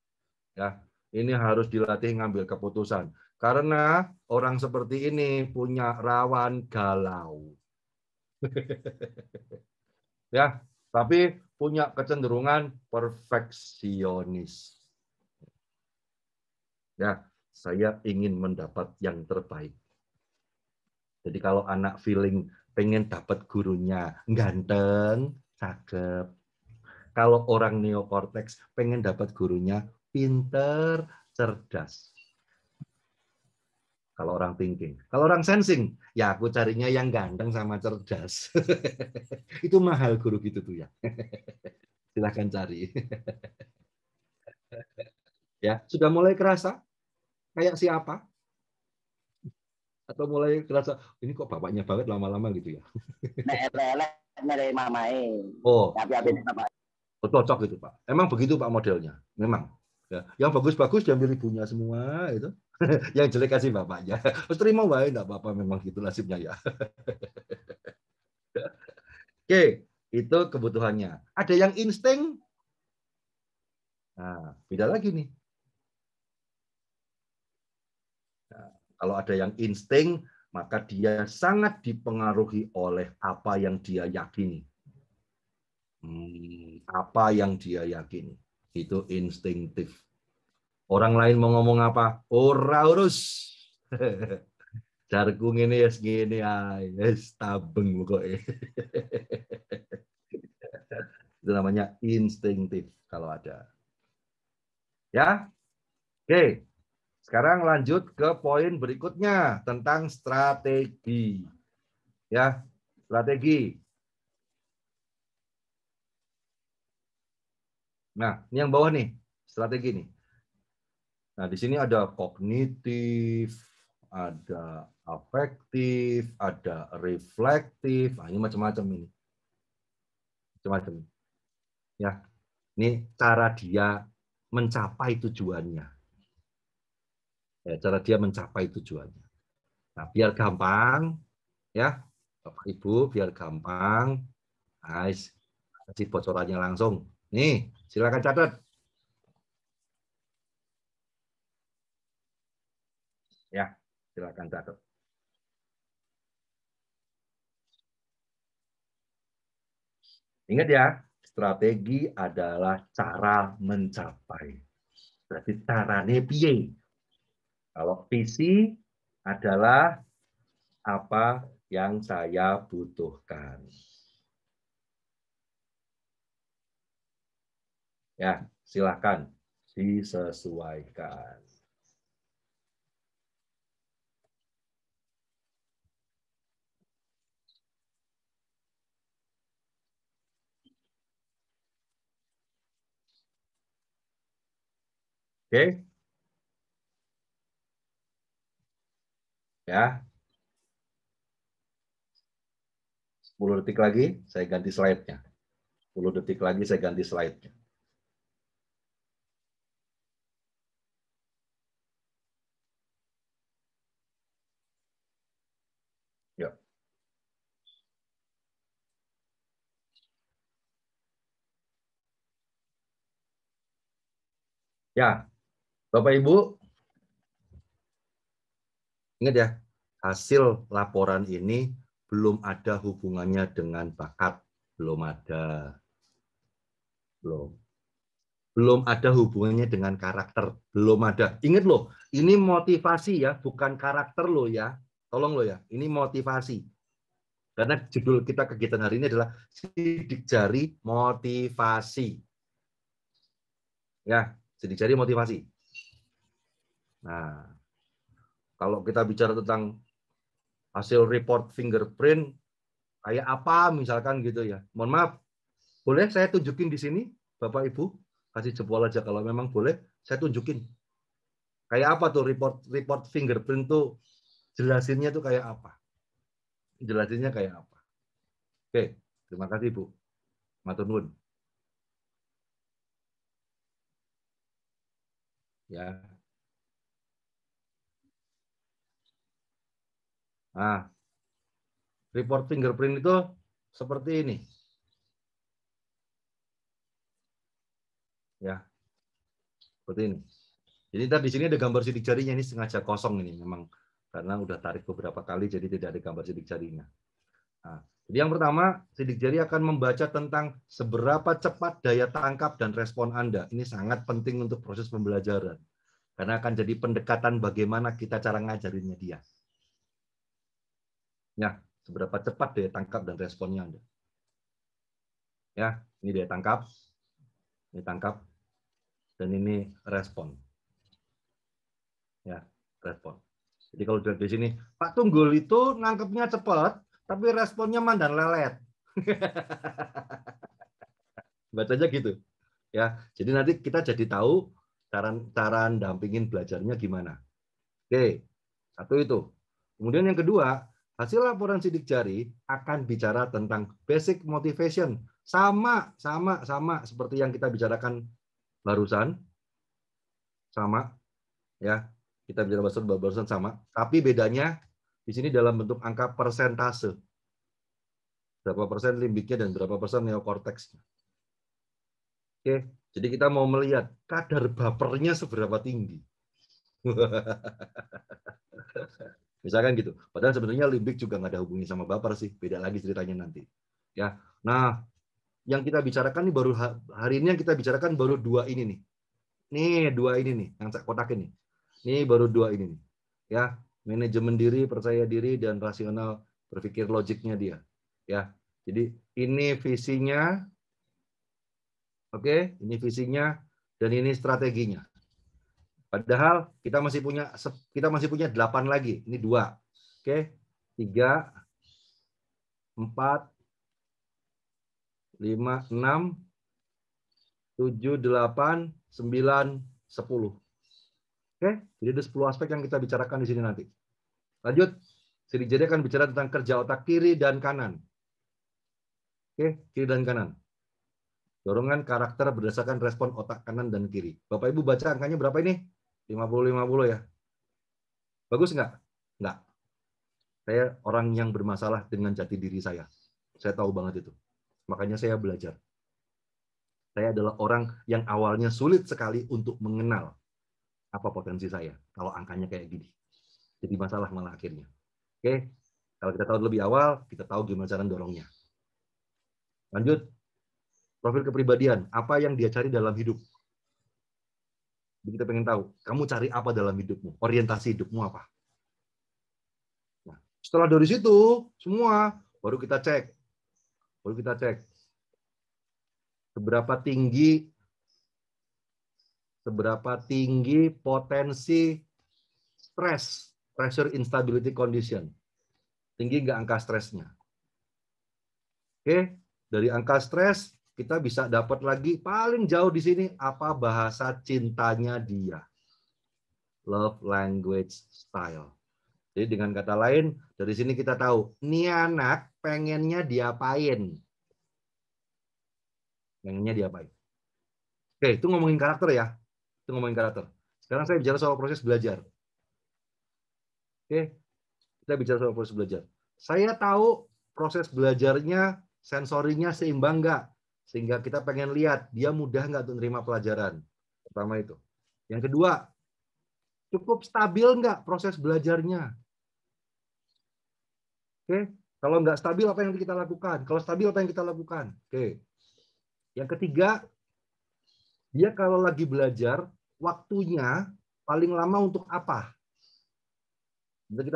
Ya, ini harus dilatih ngambil keputusan. Karena orang seperti ini punya rawan galau. Ya, tapi punya kecenderungan perfeksionis. Ya, saya ingin mendapat yang terbaik. Jadi kalau anak feeling pengen dapat gurunya ganteng, cakep. Kalau orang neokorteks pengen dapat gurunya pinter, cerdas. Kalau orang thinking. Kalau orang sensing, ya aku carinya yang ganteng sama cerdas. Itu mahal guru gitu tuh ya. Silahkan cari. Ya, sudah mulai kerasa kayak siapa? Atau mulai kerasa ini kok bapaknya banget lama-lama gitu ya? Lelek dari mamai. Oh, Tapi apa? cocok gitu Pak. Emang begitu Pak modelnya. Memang. Ya, yang bagus-bagus diambil ibunya semua itu. Yang jelek kasih bapaknya. Terus terima wae enggak apa-apa, memang gitu nasibnya ya. Oke, itu kebutuhannya. Ada yang insting. Nah, beda lagi nih. Nah, kalau ada yang insting, maka dia sangat dipengaruhi oleh apa yang dia yakini. Apa yang dia yakini. Itu instinktif. Orang lain mau ngomong apa? Ora urus. Jarku ngene ya segini ae, wis tabeng pokoke. Itu namanya instinktif kalau ada. Ya. Oke. Sekarang lanjut ke poin berikutnya tentang strategi. Ya, strategi. Nah, ini yang bawah nih, strategi nih. Nah, di sini ada kognitif, ada afektif, ada reflektif. Nah, ini macam-macam ini. Macam-macam. Ya. Ini cara dia mencapai tujuannya. Ya, cara dia mencapai tujuannya. Nah, biar gampang, ya, Bapak Ibu, biar gampang, guys, kasih bocorannya langsung. Nih, silakan catat. Ya, silakan catat. Ingat ya, strategi adalah cara mencapai. Berarti caranya piye. Kalau visi adalah apa yang saya butuhkan. Ya, silakan disesuaikan. Oke? Ya. 10 detik lagi saya ganti slide-nya. 10 detik lagi saya ganti slide-nya. Ya, Bapak Ibu, ingat ya, hasil laporan ini belum ada hubungannya dengan bakat. Belum ada. Belum. Belum ada hubungannya dengan karakter. Belum ada. Ingat loh, ini motivasi ya, bukan karakter loh ya. Tolong loh ya, ini motivasi. Karena judul kita kegiatan hari ini adalah sidik jari motivasi. Ya, sidik jari motivasi. Nah, kalau kita bicara tentang hasil report fingerprint, kayak apa misalkan gitu ya. Mohon maaf, boleh saya tunjukin di sini, Bapak Ibu? Kasih jempol aja kalau memang boleh, saya tunjukin. Kayak apa tuh report fingerprint tuh, jelasinnya tuh kayak apa? Jelasinnya kayak apa? Oke, terima kasih Bu. Matur nuwun. Ya. Nah, report fingerprint itu seperti ini. Ya, seperti ini. Jadi tadi di sini ada gambar sidik jarinya, ini sengaja kosong ini memang karena udah tarik beberapa kali jadi tidak ada gambar sidik jarinya. Nah, jadi yang pertama, sidik jari akan membaca tentang seberapa cepat daya tangkap dan respon Anda. Ini sangat penting untuk proses pembelajaran. Karena akan jadi pendekatan bagaimana kita cara ngajarinnya dia. Ya, seberapa cepat daya tangkap dan responnya Anda. Ya, ini daya tangkap, dan ini respon. Ya, respon. Jadi kalau di sini, Pak Tunggul itu nangkepnya cepat, tapi responnya mandan lelet. Bacanya gitu. Ya, jadi nanti kita jadi tahu cara dampingin belajarnya gimana. Oke, satu itu. Kemudian yang kedua, hasil laporan sidik jari akan bicara tentang basic motivation. Sama seperti yang kita bicarakan barusan. Sama, ya. Kita bicara barusan sama. Tapi bedanya di sini dalam bentuk angka persentase. Berapa persen limbiknya dan berapa persen neokorteksnya. Oke, jadi kita mau melihat kadar bapernya seberapa tinggi. Misalkan gitu. Padahal sebenarnya limbik juga nggak ada hubungannya sama baper sih. Beda lagi ceritanya nanti. Ya. Nah, yang kita bicarakan nih baru hari ini yang kita bicarakan baru dua ini nih. Nih dua ini nih yang saya kotakin nih. Ini baru dua ini nih. Ya, manajemen diri, percaya diri dan rasional berpikir logiknya dia. Ya. Jadi ini visinya. Oke, ini visinya dan ini strateginya. Padahal kita masih punya 8 lagi. Ini 2. Oke. 3, 4, 5, 6, 7, 8, 9, 10. Oke, jadi ada 10 aspek yang kita bicarakan di sini nanti. Lanjut, sidik jari akan bicara tentang kerja otak kiri dan kanan. Oke, kiri dan kanan. Dorongan karakter berdasarkan respon otak kanan dan kiri. Bapak Ibu baca angkanya berapa ini? 50-50 ya. Bagus nggak? Nggak. Saya orang yang bermasalah dengan jati diri saya. Saya tahu banget itu. Makanya saya belajar. Saya adalah orang yang awalnya sulit sekali untuk mengenal apa potensi saya kalau angkanya kayak gini. Jadi masalah malah akhirnya. Oke, kalau kita tahu lebih awal, kita tahu gimana cara dorongnya. Lanjut, profil kepribadian. Apa yang dia cari dalam hidup? Jadi kita pengen tahu, kamu cari apa dalam hidupmu? Orientasi hidupmu apa? Nah, setelah dari situ, semua, baru kita cek. Seberapa tinggi potensi stres, pressure instability condition. Tinggi nggak angka stresnya? Oke, dari angka stres kita bisa dapat lagi paling jauh di sini apa bahasa cintanya dia. Love language style. Jadi dengan kata lain, dari sini kita tahu, nih anak pengennya diapain. Oke, itu ngomongin karakter ya. Sekarang saya bicara soal proses belajar. Oke, kita bicara soal proses belajar. Saya tahu proses belajarnya, sensorinya seimbang nggak? Sehingga kita pengen lihat, dia mudah nggak untuk menerima pelajaran. Pertama itu. Yang kedua, cukup stabil nggak proses belajarnya? Oke, kalau nggak stabil apa yang kita lakukan? Kalau stabil apa yang kita lakukan? Oke. Yang ketiga, dia kalau lagi belajar, waktunya paling lama untuk apa? Jadi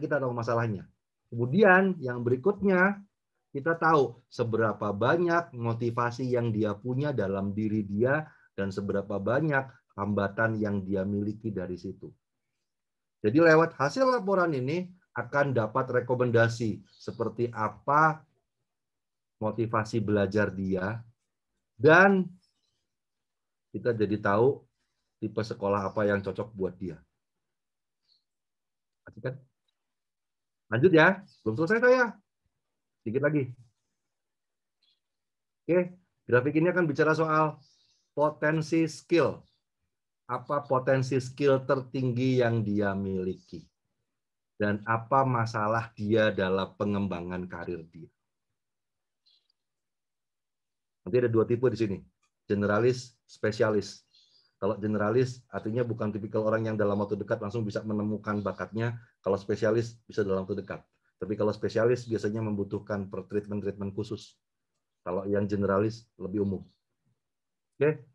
kita tahu masalahnya. Kemudian yang berikutnya, kita tahu seberapa banyak motivasi yang dia punya dalam diri dia dan seberapa banyak hambatan yang dia miliki dari situ. Jadi lewat hasil laporan ini akan dapat rekomendasi seperti apa motivasi belajar dia, dan kita jadi tahu tipe sekolah apa yang cocok buat dia. Lanjut ya, belum selesai saya. Sedikit lagi. Oke, grafik ini akan bicara soal potensi skill. Apa potensi skill tertinggi yang dia miliki? Dan apa masalah dia dalam pengembangan karir dia? Nanti ada 2 tipe di sini. Generalis, spesialis. Kalau generalis artinya bukan tipikal orang yang dalam waktu dekat langsung bisa menemukan bakatnya. Kalau spesialis bisa dalam waktu dekat. Tapi kalau spesialis biasanya membutuhkan treatment khusus. Kalau yang generalis lebih umum. Oke.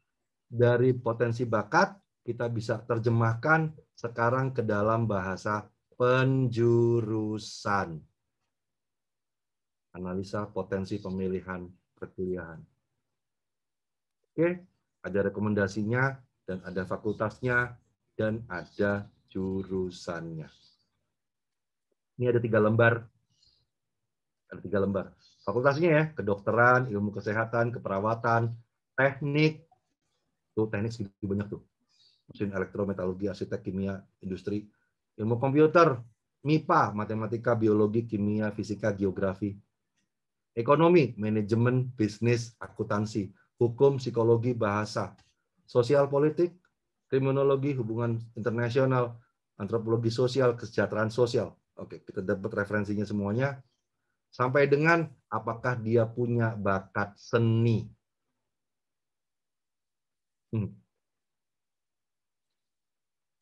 Dari potensi bakat kita bisa terjemahkan sekarang ke dalam bahasa penjurusan. Analisa potensi pemilihan perkuliahan. Oke, ada rekomendasinya dan ada fakultasnya dan ada jurusannya. Ini ada 3 lembar. Ada 3 lembar. Fakultasnya ya, kedokteran, ilmu kesehatan, keperawatan, teknik. Tuh teknik segitu banyak tuh. Mesin elektrometalurgi, arsitek, kimia, industri, ilmu komputer, MIPA, matematika, biologi, kimia, fisika, geografi. Ekonomi, manajemen, bisnis, akuntansi, hukum, psikologi, bahasa, sosial politik, kriminologi, hubungan internasional, antropologi sosial, kesejahteraan sosial. Oke, kita dapat referensinya semuanya. Sampai dengan apakah dia punya bakat seni.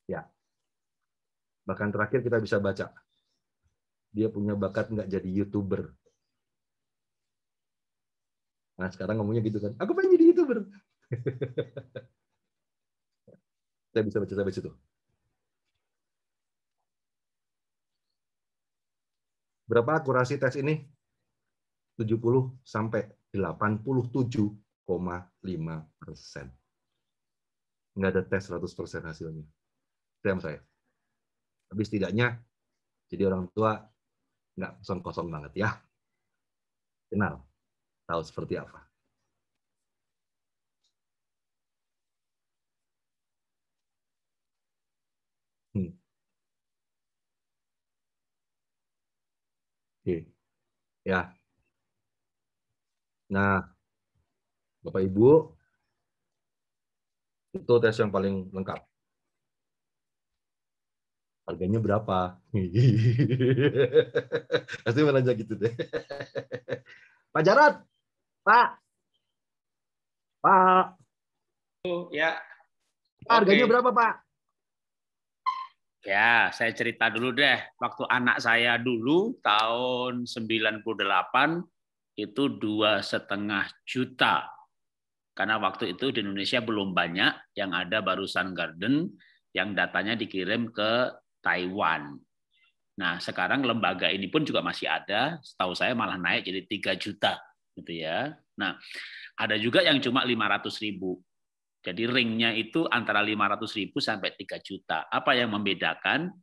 Ya. Bahkan terakhir kita bisa baca. Dia punya bakat nggak jadi YouTuber. Nah, sekarang ngomongnya gitu kan. Aku pengen jadi YouTuber. Saya bisa baca sampai situ. Berapa akurasi tes ini? 70 sampai 87,5%. Nggak ada tes 100% hasilnya. Itu saya. Tapi setidaknya jadi orang tua nggak kosong-kosong banget ya. Kenal, tahu seperti apa. Oke. Ya. Nah, Bapak Ibu, itu tes yang paling lengkap. Harganya berapa? Pasti menanya gitu deh. Pak Jarod, Pak. Ya. Harganya berapa, Pak? Ya, saya cerita dulu deh. Waktu anak saya dulu tahun 98 itu 2,5 juta. Karena waktu itu di Indonesia belum banyak, yang ada baru Sun Garden yang datanya dikirim ke Taiwan. Nah, sekarang lembaga ini pun juga masih ada, setahu saya malah naik jadi 3 juta gitu ya. Nah, ada juga yang cuma 500.000. Jadi ringnya itu antara 500.000 sampai 3 juta. Apa yang membedakan?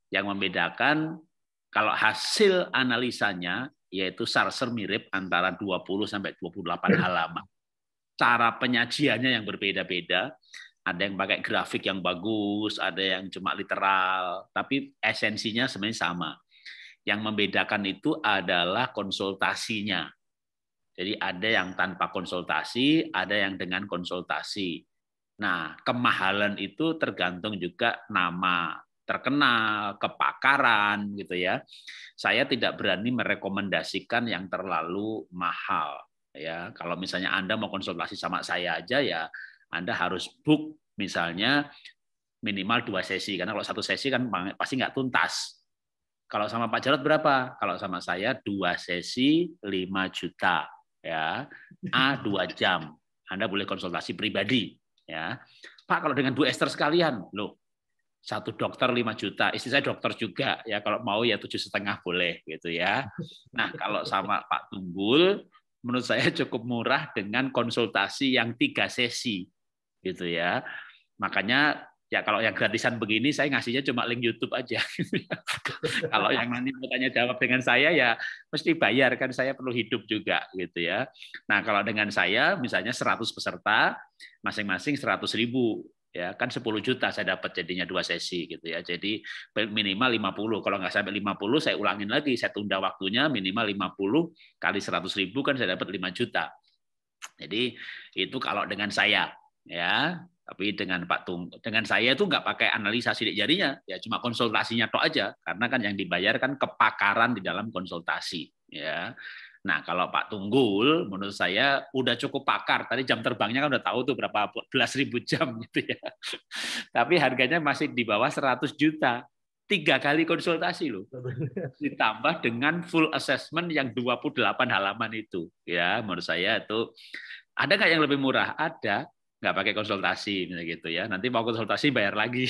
Yang membedakan kalau hasil analisanya yaitu sarser mirip antara 20 sampai 28 halaman. Cara penyajiannya yang berbeda-beda. Ada yang pakai grafik yang bagus, ada yang cuma literal, tapi esensinya sebenarnya sama. Yang membedakan itu adalah konsultasinya. Jadi ada yang tanpa konsultasi, ada yang dengan konsultasi. Nah, kemahalan itu tergantung juga nama terkenal, kepakaran gitu ya. Saya tidak berani merekomendasikan yang terlalu mahal ya. Kalau misalnya Anda mau konsultasi sama saya aja ya, Anda harus book misalnya minimal 2 sesi, karena kalau 1 sesi kan pasti nggak tuntas. Kalau sama Pak Jarod berapa? Kalau sama saya 2 sesi 5 juta, ya, A 2 jam. Anda boleh konsultasi pribadi, ya. Pak, kalau dengan Bu Esther sekalian, loh, 1 dokter 5 juta, istri saya dokter juga, ya, kalau mau ya 7,5 boleh, gitu ya. Nah, kalau sama Pak Tunggul, menurut saya cukup murah dengan konsultasi yang 3 sesi, gitu ya. Makanya ya kalau yang gratisan begini saya ngasihnya cuma link YouTube aja. Kalau yang nanti mau tanya jawab dengan saya ya mesti bayar, kan saya perlu hidup juga gitu ya. Nah, kalau dengan saya misalnya 100 peserta masing-masing 100.000 ya, kan 10 juta saya dapat jadinya 2 sesi gitu ya. Jadi minimal 50. Kalau nggak sampai 50 saya ulangin lagi, saya tunda waktunya minimal 50 kali 100.000 kan saya dapat 5 juta. Jadi itu kalau dengan saya ya. Tapi dengan dengan saya itu nggak pakai analisa sidik jarinya, ya cuma konsultasinya tok aja, karena kan yang dibayar kan kepakaran di dalam konsultasi, ya. Nah, kalau Pak Tunggul, menurut saya udah cukup pakar. Tadi jam terbangnya kan udah tahu tuh berapa belas ribu jam gitu ya. Tapi harganya masih di bawah 100 juta. 3 kali konsultasi loh. Ditambah dengan full assessment yang 28 halaman itu. Ya, menurut saya itu ada nggak yang lebih murah? Ada. Nggak pakai konsultasi gitu ya, nanti mau konsultasi bayar lagi.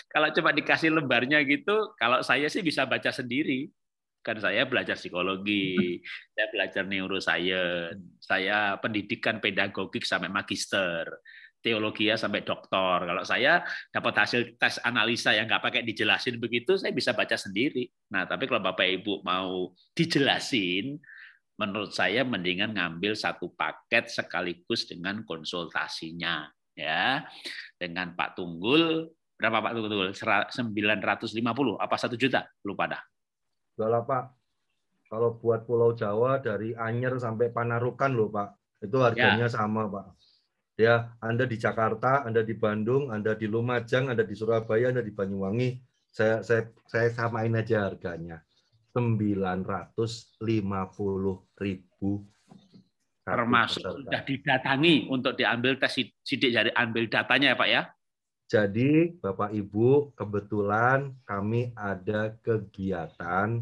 Kalau cuma dikasih lembarnya gitu, kalau saya sih bisa baca sendiri, kan saya belajar psikologi, saya belajar neuroscience, saya pendidikan pedagogik sampai magister, teologi sampai doktor. Kalau saya dapat hasil tes analisa yang nggak pakai dijelasin begitu, saya bisa baca sendiri. Nah, tapi kalau Bapak Ibu mau dijelasin, menurut saya mendingan ngambil 1 paket sekaligus dengan konsultasinya, ya. Dengan Pak Tunggul, berapa Pak Tunggul? 950 apa 1 juta? Lupa dah. Udah lah Pak, kalau buat Pulau Jawa dari Anyer sampai Panarukan loh Pak, itu harganya sama Pak. Ya, Anda di Jakarta, Anda di Bandung, Anda di Lumajang, Anda di Surabaya, Anda di Banyuwangi, saya samain aja harganya. 950.000 termasuk sudah didatangi untuk diambil tes sidik jari, ambil datanya ya Pak ya. Jadi Bapak Ibu, kebetulan kami ada kegiatan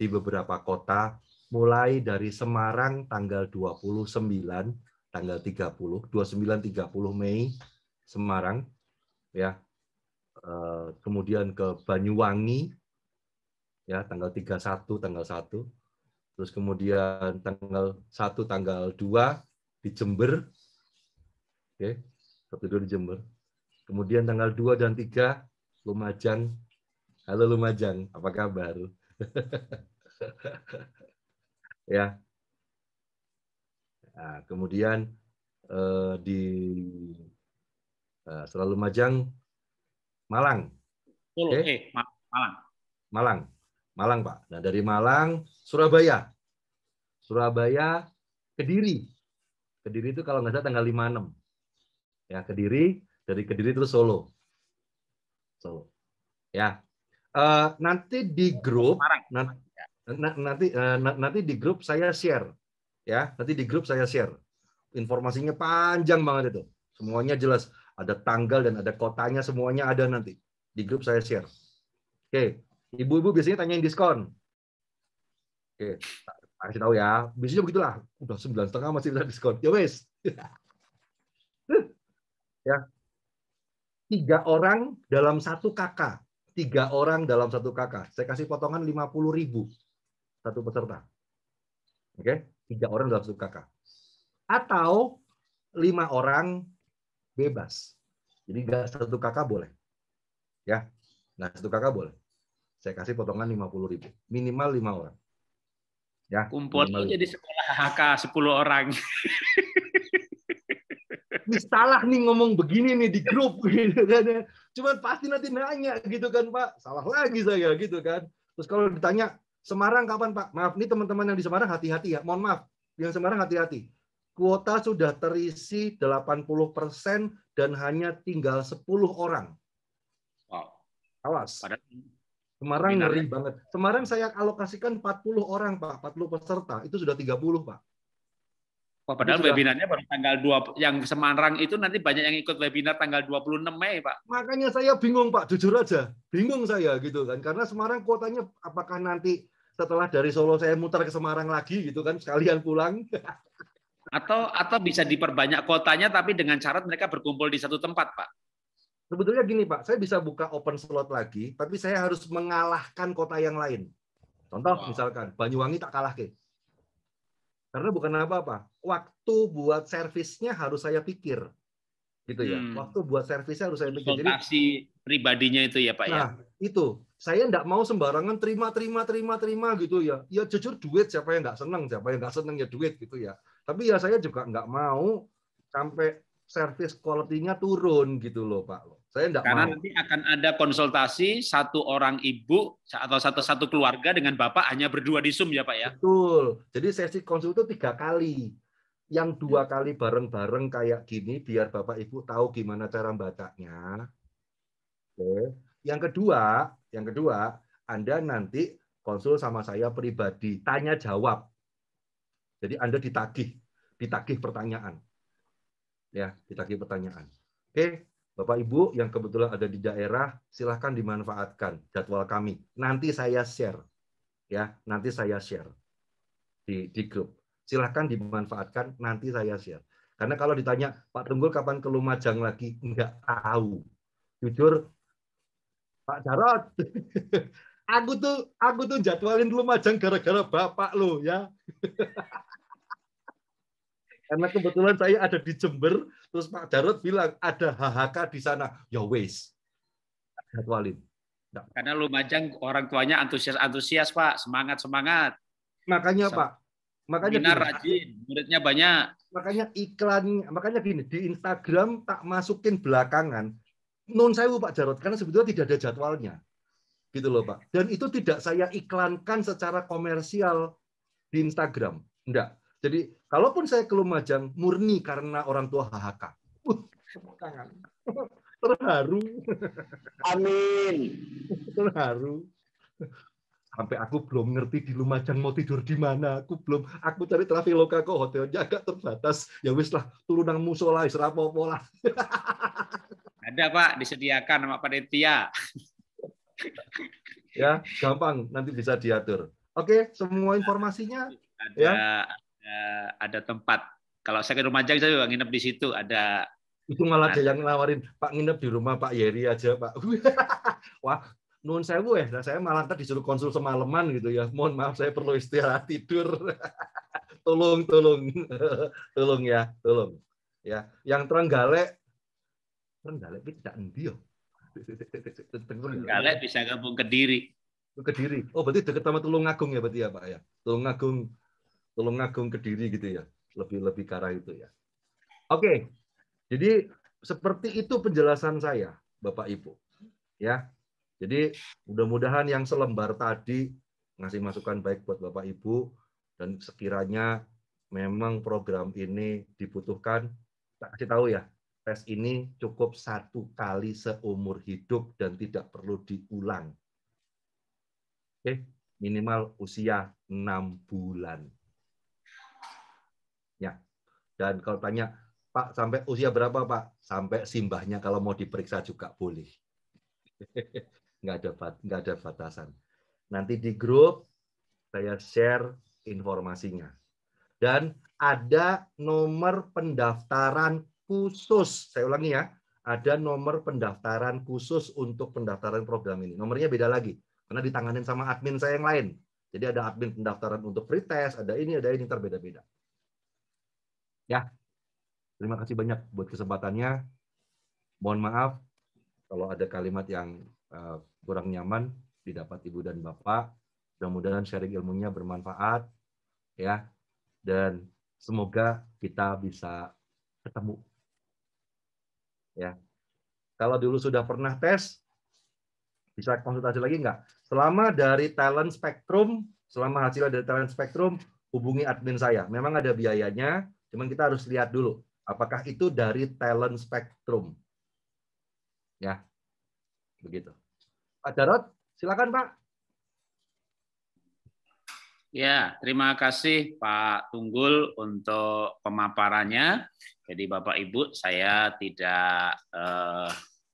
di beberapa kota, mulai dari Semarang tanggal 29, tanggal 30, 29-30 Mei Semarang, ya. Kemudian ke Banyuwangi, ya, tanggal 31, tanggal 1. Terus kemudian tanggal 1, tanggal 2 di Jember. Oke, 1-2 di Jember. Kemudian tanggal 2 dan 3 Lumajang. Halo Lumajang, apa kabar? Ya. Nah, kemudian di setelah Lumajang, Malang. Oke. Malang. Malang, Pak. Nah, dari Malang, Surabaya. Surabaya, Kediri. Kediri itu kalau nggak salah tanggal 5-6. Ya, Kediri, dari Kediri terus Solo. Solo. Ya. Nanti di grup nanti di grup saya share. Ya, nanti di grup saya share. Informasinya panjang banget itu. Semuanya jelas, ada tanggal dan ada kotanya, semuanya ada nanti. Di grup saya share. Oke. Ibu-ibu biasanya tanyain diskon. Oke, kasih tahu ya. Biasanya begitulah. Udah 9,5 masih bisa diskon. Ya wes. Ya. 3 orang dalam 1 kakak. 3 orang dalam 1 kakak. Saya kasih potongan 50.000 satu peserta. Oke, 3 orang dalam 1 kakak. Atau 5 orang bebas. Jadi nggak 1 kakak boleh. Ya, nggak 1 kakak boleh. Saya kasih potongan 50.000. Minimal 5 orang. Ya, kumpul aja di sekolah HHK 10 orang. Ini salah nih ngomong begini nih di grup gitu kan ya. Cuman pasti nanti nanya gitu kan Pak. Salah lagi saya gitu kan. Terus kalau ditanya Semarang kapan Pak? Maaf nih teman-teman yang di Semarang hati-hati ya. Mohon maaf. Yang Semarang hati-hati. Kuota sudah terisi 80% dan hanya tinggal 10 orang. Wow. Awas. Semarang ngeri banget. Semarang saya alokasikan 40 orang Pak. 40 peserta. Itu sudah 30 Pak. Wah, padahal Sudah. webinarnya baru tanggal 2, yang Semarang itu nanti banyak yang ikut webinar tanggal 26 Mei, Pak. Makanya saya bingung, Pak, jujur aja. Bingung saya gitu kan. Karena Semarang kuotanya apakah nanti setelah dari Solo saya muter ke Semarang lagi gitu kan, sekalian pulang. Atau bisa diperbanyak kotanya tapi dengan syarat mereka berkumpul di satu tempat, Pak. Sebetulnya gini, Pak, saya bisa buka open slot lagi, tapi saya harus mengalahkan kota yang lain. Contoh misalkan Banyuwangi tak kalah ke. Karena bukan apa-apa. Waktu buat servisnya harus saya pikir. Gitu ya. Waktu buat servisnya harus saya pikir. Jadi konsultasi pribadinya itu ya, Pak, ya. nah, itu. Saya enggak mau sembarangan terima gitu ya. Ya jujur duit, siapa yang nggak seneng, siapa yang nggak seneng ya duit gitu ya. Tapi ya saya juga nggak mau sampai service quality-nya turun gitu loh, Pak. Saya enggak Karena mau. nanti akan ada konsultasi satu orang ibu atau satu keluarga dengan Bapak hanya berdua di Zoom ya, Pak, ya. Betul. Jadi sesi konsul itu 3 kali. Yang 2 kali bareng-bareng kayak gini biar Bapak Ibu tahu gimana cara bacanya. Oke. Yang kedua, Anda nanti konsul sama saya pribadi, tanya jawab. Jadi Anda ditagih pertanyaan. Ya, ditagih pertanyaan. Oke, Bapak Ibu yang kebetulan ada di daerah, silahkan dimanfaatkan jadwal kami. Nanti saya share. Ya, nanti saya share di grup. Silahkan dimanfaatkan, nanti saya share. Karena kalau ditanya, Pak Tunggul kapan ke Lumajang lagi? Enggak tahu. Jujur, Pak Jarot, aku tuh jadwalin Lumajang gara-gara Bapak lo ya. Karena kebetulan saya ada di Jember, terus Pak Jarot bilang ada HHK di sana. Ya wes, jadwalin. Karena Lumajang orang tuanya antusias, Pak. Semangat. Makanya Pak, makanya Seminar gini. rajin, muridnya banyak. Makanya gini, di Instagram tak masukin belakangan. Nun sewu Pak Jarot, karena sebetulnya tidak ada jadwalnya. Gitu loh Pak. Dan itu tidak saya iklankan secara komersial di Instagram. Enggak. Jadi, kalaupun saya ke Lumajang, murni karena orang tua HHK. Terharu. Amin. Terharu. Sampai aku belum ngerti di Lumajang mau tidur di mana. Aku cari Traveloka kok hotelnya agak terbatas. Ya wis lah, turun nang musola wis ra apa-apa lah. Ada, Pak, disediakan sama panitia. Ya, gampang, nanti bisa diatur. Oke, semua informasinya ada tempat. Kalau saya ke Lumajang saya juga nginep di situ, ada. Itu malah ada yang nawarin, Pak nginep di rumah Pak Yeri aja, Pak. Wah, nuwun sewu ya, saya malah ntar disuruh konsul semalaman gitu ya. Mohon maaf, saya perlu istirahat tidur. Tolong ya, tolong. Ya, yang Trenggalek tidak endi yo. Trenggalek bisa gabung ke Kediri. Kediri. Oh, berarti dekat sama Tulungagung ya berarti ya, Pak ya. Tulungagung Kediri gitu ya. Lebih ke arah itu ya. Oke. Jadi seperti itu penjelasan saya, Bapak Ibu. Ya. Jadi mudah-mudahan yang selembar tadi ngasih masukan baik buat Bapak Ibu, dan sekiranya memang program ini dibutuhkan, tak kasih tahu ya, tes ini cukup 1 kali seumur hidup dan tidak perlu diulang. Oke, minimal usia 6 bulan. Ya. Dan kalau tanya, Pak, sampai usia berapa, Pak? Sampai simbahnya kalau mau diperiksa juga boleh. Nggak ada batasan. Nanti di grup saya share informasinya. Dan ada nomor pendaftaran khusus. Saya ulangi ya, ada nomor pendaftaran khusus untuk pendaftaran program ini. Nomornya beda lagi, karena ditanganin sama admin saya yang lain. Jadi ada admin pendaftaran untuk free test, ada ini, terbeda-beda. Ya, terima kasih banyak buat kesempatannya. Mohon maaf kalau ada kalimat yang kurang nyaman didapat Ibu dan Bapak. Mudah-mudahan sharing ilmunya bermanfaat ya, dan semoga kita bisa ketemu. Ya. Kalau dulu sudah pernah tes, bisa konsultasi lagi nggak? Selama hasil dari Talent Spectrum, hubungi admin saya. Memang ada biayanya, cuman kita harus lihat dulu apakah itu dari Talent Spectrum. Ya, begitu. Pak Jarot, silakan Pak. Ya, terima kasih Pak Tunggul untuk pemaparannya. Jadi Bapak Ibu, saya tidak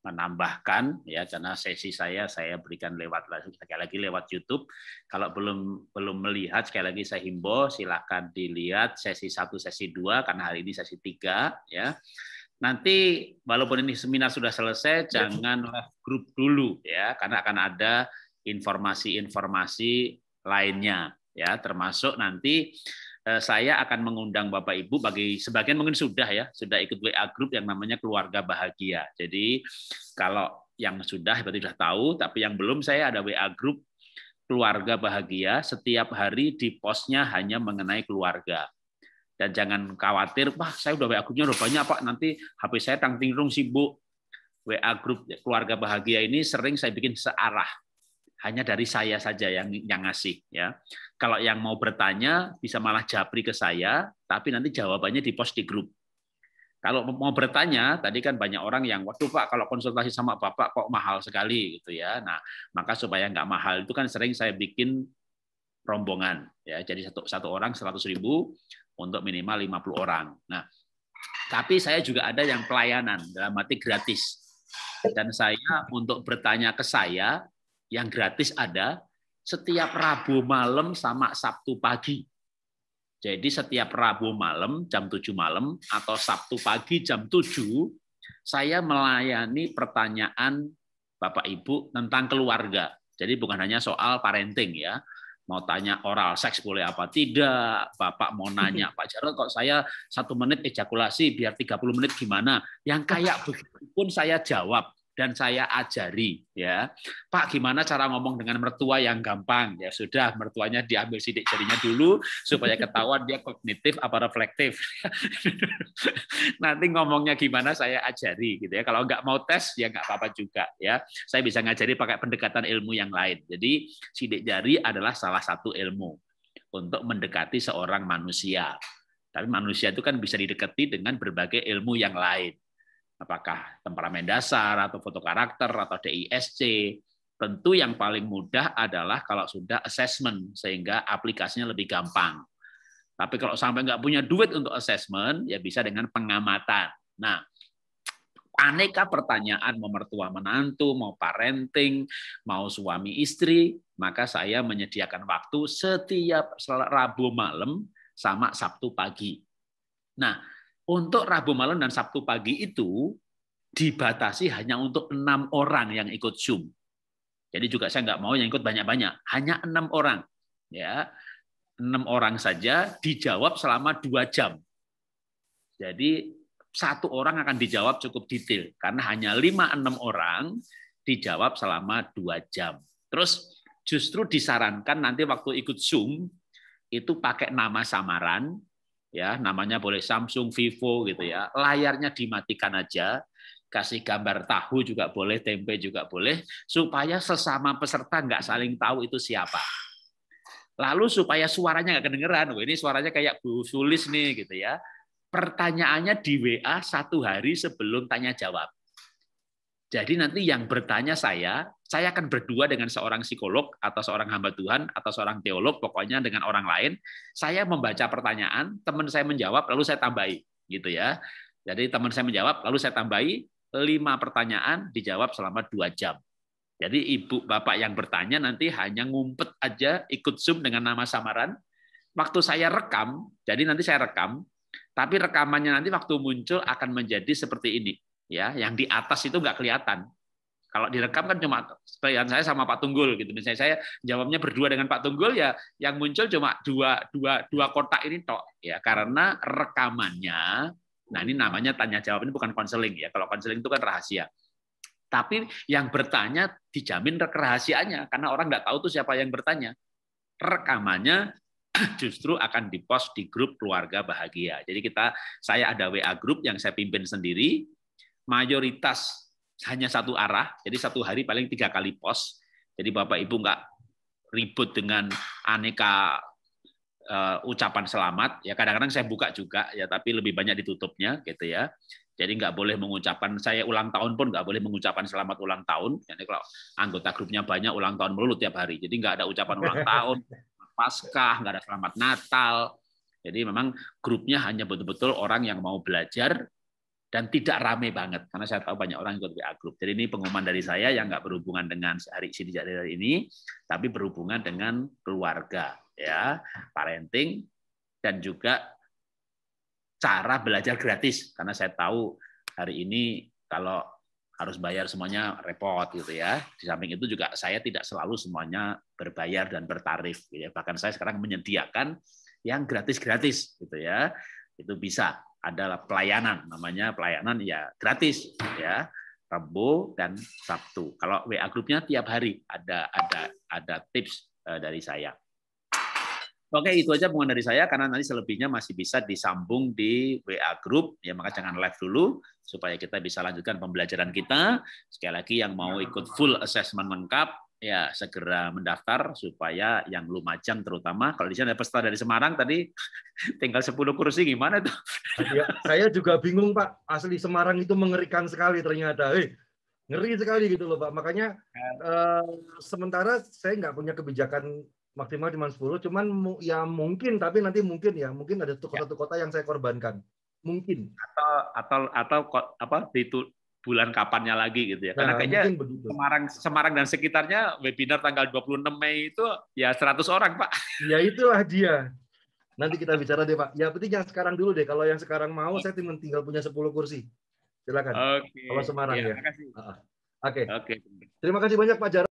menambahkan ya, karena sesi saya berikan sekali lagi lewat YouTube. Kalau belum melihat, sekali lagi saya himbau silakan dilihat sesi 1, sesi 2 karena hari ini sesi 3 ya. Nanti walaupun ini seminar sudah selesai, jangan left grup dulu ya, karena akan ada informasi-informasi lainnya ya, termasuk nanti saya akan mengundang Bapak Ibu, bagi sebagian mungkin sudah ikut WA grup yang namanya Keluarga Bahagia. Jadi kalau yang sudah berarti sudah tahu, tapi yang belum, saya ada WA grup Keluarga Bahagia, setiap hari di postnya hanya mengenai keluarga. Dan jangan khawatir, wah saya udah WA grupnya udah banyak Pak, nanti HP saya tang-ting-rung sibuk. WA grup Keluarga Bahagia ini sering saya bikin searah, hanya dari saya saja yang ngasih ya. Kalau yang mau bertanya bisa malah japri ke saya, tapi nanti jawabannya di-post di grup. Kalau mau bertanya, tadi kan banyak orang yang, waduh Pak, kalau konsultasi sama Bapak kok mahal sekali gitu ya. Nah, maka supaya nggak mahal itu kan sering saya bikin rombongan ya. Jadi satu orang 100.000 untuk minimal 50 orang. Nah, tapi saya juga ada yang pelayanan dalam arti gratis. Dan saya untuk bertanya ke saya yang gratis ada setiap Rabu malam sama Sabtu pagi. Jadi setiap Rabu malam jam 7 malam atau Sabtu pagi jam 7 saya melayani pertanyaan Bapak Ibu tentang keluarga. Jadi bukan hanya soal parenting ya. Mau tanya oral seks boleh apa tidak, Bapak mau nanya, Pak Jarod kok saya 1 menit ejakulasi biar 30 menit gimana? Yang kayak begitu pun saya jawab dan saya ajari ya. Pak, gimana cara ngomong dengan mertua yang gampang? Ya sudah, mertuanya diambil sidik jarinya dulu supaya ketahuan dia kognitif apa reflektif. Nanti ngomongnya gimana saya ajari gitu ya. Kalau nggak mau tes ya nggak apa-apa juga ya. Saya bisa ngajari pakai pendekatan ilmu yang lain. Jadi sidik jari adalah salah satu ilmu untuk mendekati seorang manusia. Tapi manusia itu kan bisa didekati dengan berbagai ilmu yang lain. Apakah temperamen dasar atau foto karakter atau DISC. Tentu yang paling mudah adalah kalau sudah assessment sehingga aplikasinya lebih gampang. Tapi kalau sampai nggak punya duit untuk assessment, ya bisa dengan pengamatan. Nah, aneka pertanyaan, mau mertua menantu, mau parenting, mau suami istri, maka saya menyediakan waktu setiap Rabu malam sama Sabtu pagi. Nah, untuk Rabu malam dan Sabtu pagi itu dibatasi hanya untuk 6 orang yang ikut Zoom. Jadi juga saya nggak mau yang ikut banyak-banyak, hanya 6 orang. Ya, 6 orang saja dijawab selama 2 jam. Jadi 1 orang akan dijawab cukup detail, karena hanya 5-6 orang dijawab selama 2 jam. Terus justru disarankan nanti waktu ikut Zoom, itu pakai nama samaran, ya namanya boleh Samsung, Vivo gitu ya, layarnya dimatikan aja, kasih gambar tahu juga boleh, tempe juga boleh, supaya sesama peserta nggak saling tahu itu siapa. Lalu supaya suaranya nggak kedengeran, ini suaranya kayak Bu Sulis nih gitu ya. Pertanyaannya di WA 1 hari sebelum tanya jawab. Jadi nanti yang bertanya saya akan berdua dengan seorang psikolog atau seorang hamba Tuhan atau seorang teolog, pokoknya dengan orang lain. Saya membaca pertanyaan, teman saya menjawab, lalu saya tambahi, gitu ya. Jadi teman saya menjawab, lalu saya tambahi 5 pertanyaan dijawab selama 2 jam. Jadi ibu bapak yang bertanya nanti hanya ngumpet aja, ikut Zoom dengan nama samaran. Waktu saya rekam, jadi nanti saya rekam, tapi rekamannya nanti waktu muncul akan menjadi seperti ini. Ya, yang di atas itu nggak kelihatan. Kalau direkam kan cuma kelihatan saya sama Pak Tunggul gitu. Misalnya saya jawabnya berdua dengan Pak Tunggul, ya yang muncul cuma dua kotak ini tok ya, karena rekamannya. Nah, ini namanya tanya jawab, ini bukan konseling ya. Kalau konseling itu kan rahasia. Tapi yang bertanya dijamin kerahasiaannya karena orang nggak tahu tuh siapa yang bertanya. Rekamannya justru akan dipost di grup Keluarga Bahagia. Jadi saya ada WA grup yang saya pimpin sendiri. Mayoritas hanya 1 arah, jadi 1 hari paling 3 kali post. Jadi Bapak Ibu nggak ribut dengan aneka ucapan selamat. Ya kadang-kadang saya buka juga, ya tapi lebih banyak ditutupnya, gitu ya. Jadi nggak boleh mengucapkan, saya ulang tahun pun nggak boleh mengucapkan selamat ulang tahun. Jadi kalau anggota grupnya banyak, ulang tahun melulu tiap hari. Jadi nggak ada ucapan ulang tahun, Paskah, nggak ada selamat Natal. Jadi memang grupnya hanya betul-betul orang yang mau belajar dan tidak rame banget, karena saya tahu banyak orang ikut WA Group. Jadi ini pengumuman dari saya yang nggak berhubungan dengan hari ini, tapi berhubungan dengan keluarga, ya, parenting, dan juga cara belajar gratis. Karena saya tahu hari ini kalau harus bayar semuanya repot gitu ya. Di samping itu juga saya tidak selalu semuanya berbayar dan bertarif. Gitu ya. Bahkan saya sekarang menyediakan yang gratis-gratis gitu ya. Itu bisa. Adalah pelayanan, namanya pelayanan ya gratis ya, Rabu dan Sabtu. Kalau WA grupnya tiap hari ada tips dari saya. Oke, itu aja pengumuman dari saya, karena nanti selebihnya masih bisa disambung di WA Group, ya maka jangan live dulu, supaya kita bisa lanjutkan pembelajaran kita. Sekali lagi yang mau ikut full assessment lengkap, ya segera mendaftar, supaya yang Lumajang terutama, kalau di sini ada peserta dari Semarang tadi, tinggal 10 kursi, gimana tuh? Ya, saya juga bingung Pak, asli Semarang itu mengerikan sekali ternyata. Ngeri sekali gitu loh Pak, makanya sementara saya nggak punya kebijakan maksimal cuma 10, cuman ya mungkin, tapi nanti mungkin ada satu kota yang saya korbankan, mungkin. Atau apa itu bulan kapannya lagi gitu ya, karena kayaknya Semarang dan sekitarnya webinar tanggal 26 Mei itu ya 100 orang Pak. Ya itulah dia. Nanti kita bicara deh Pak. Ya penting yang sekarang dulu deh. Kalau yang sekarang mau, saya tinggal punya 10 kursi. Silakan. Oke. Kalau Semarang ya. Terima kasih. Oke. Terima kasih banyak Pak Jarod.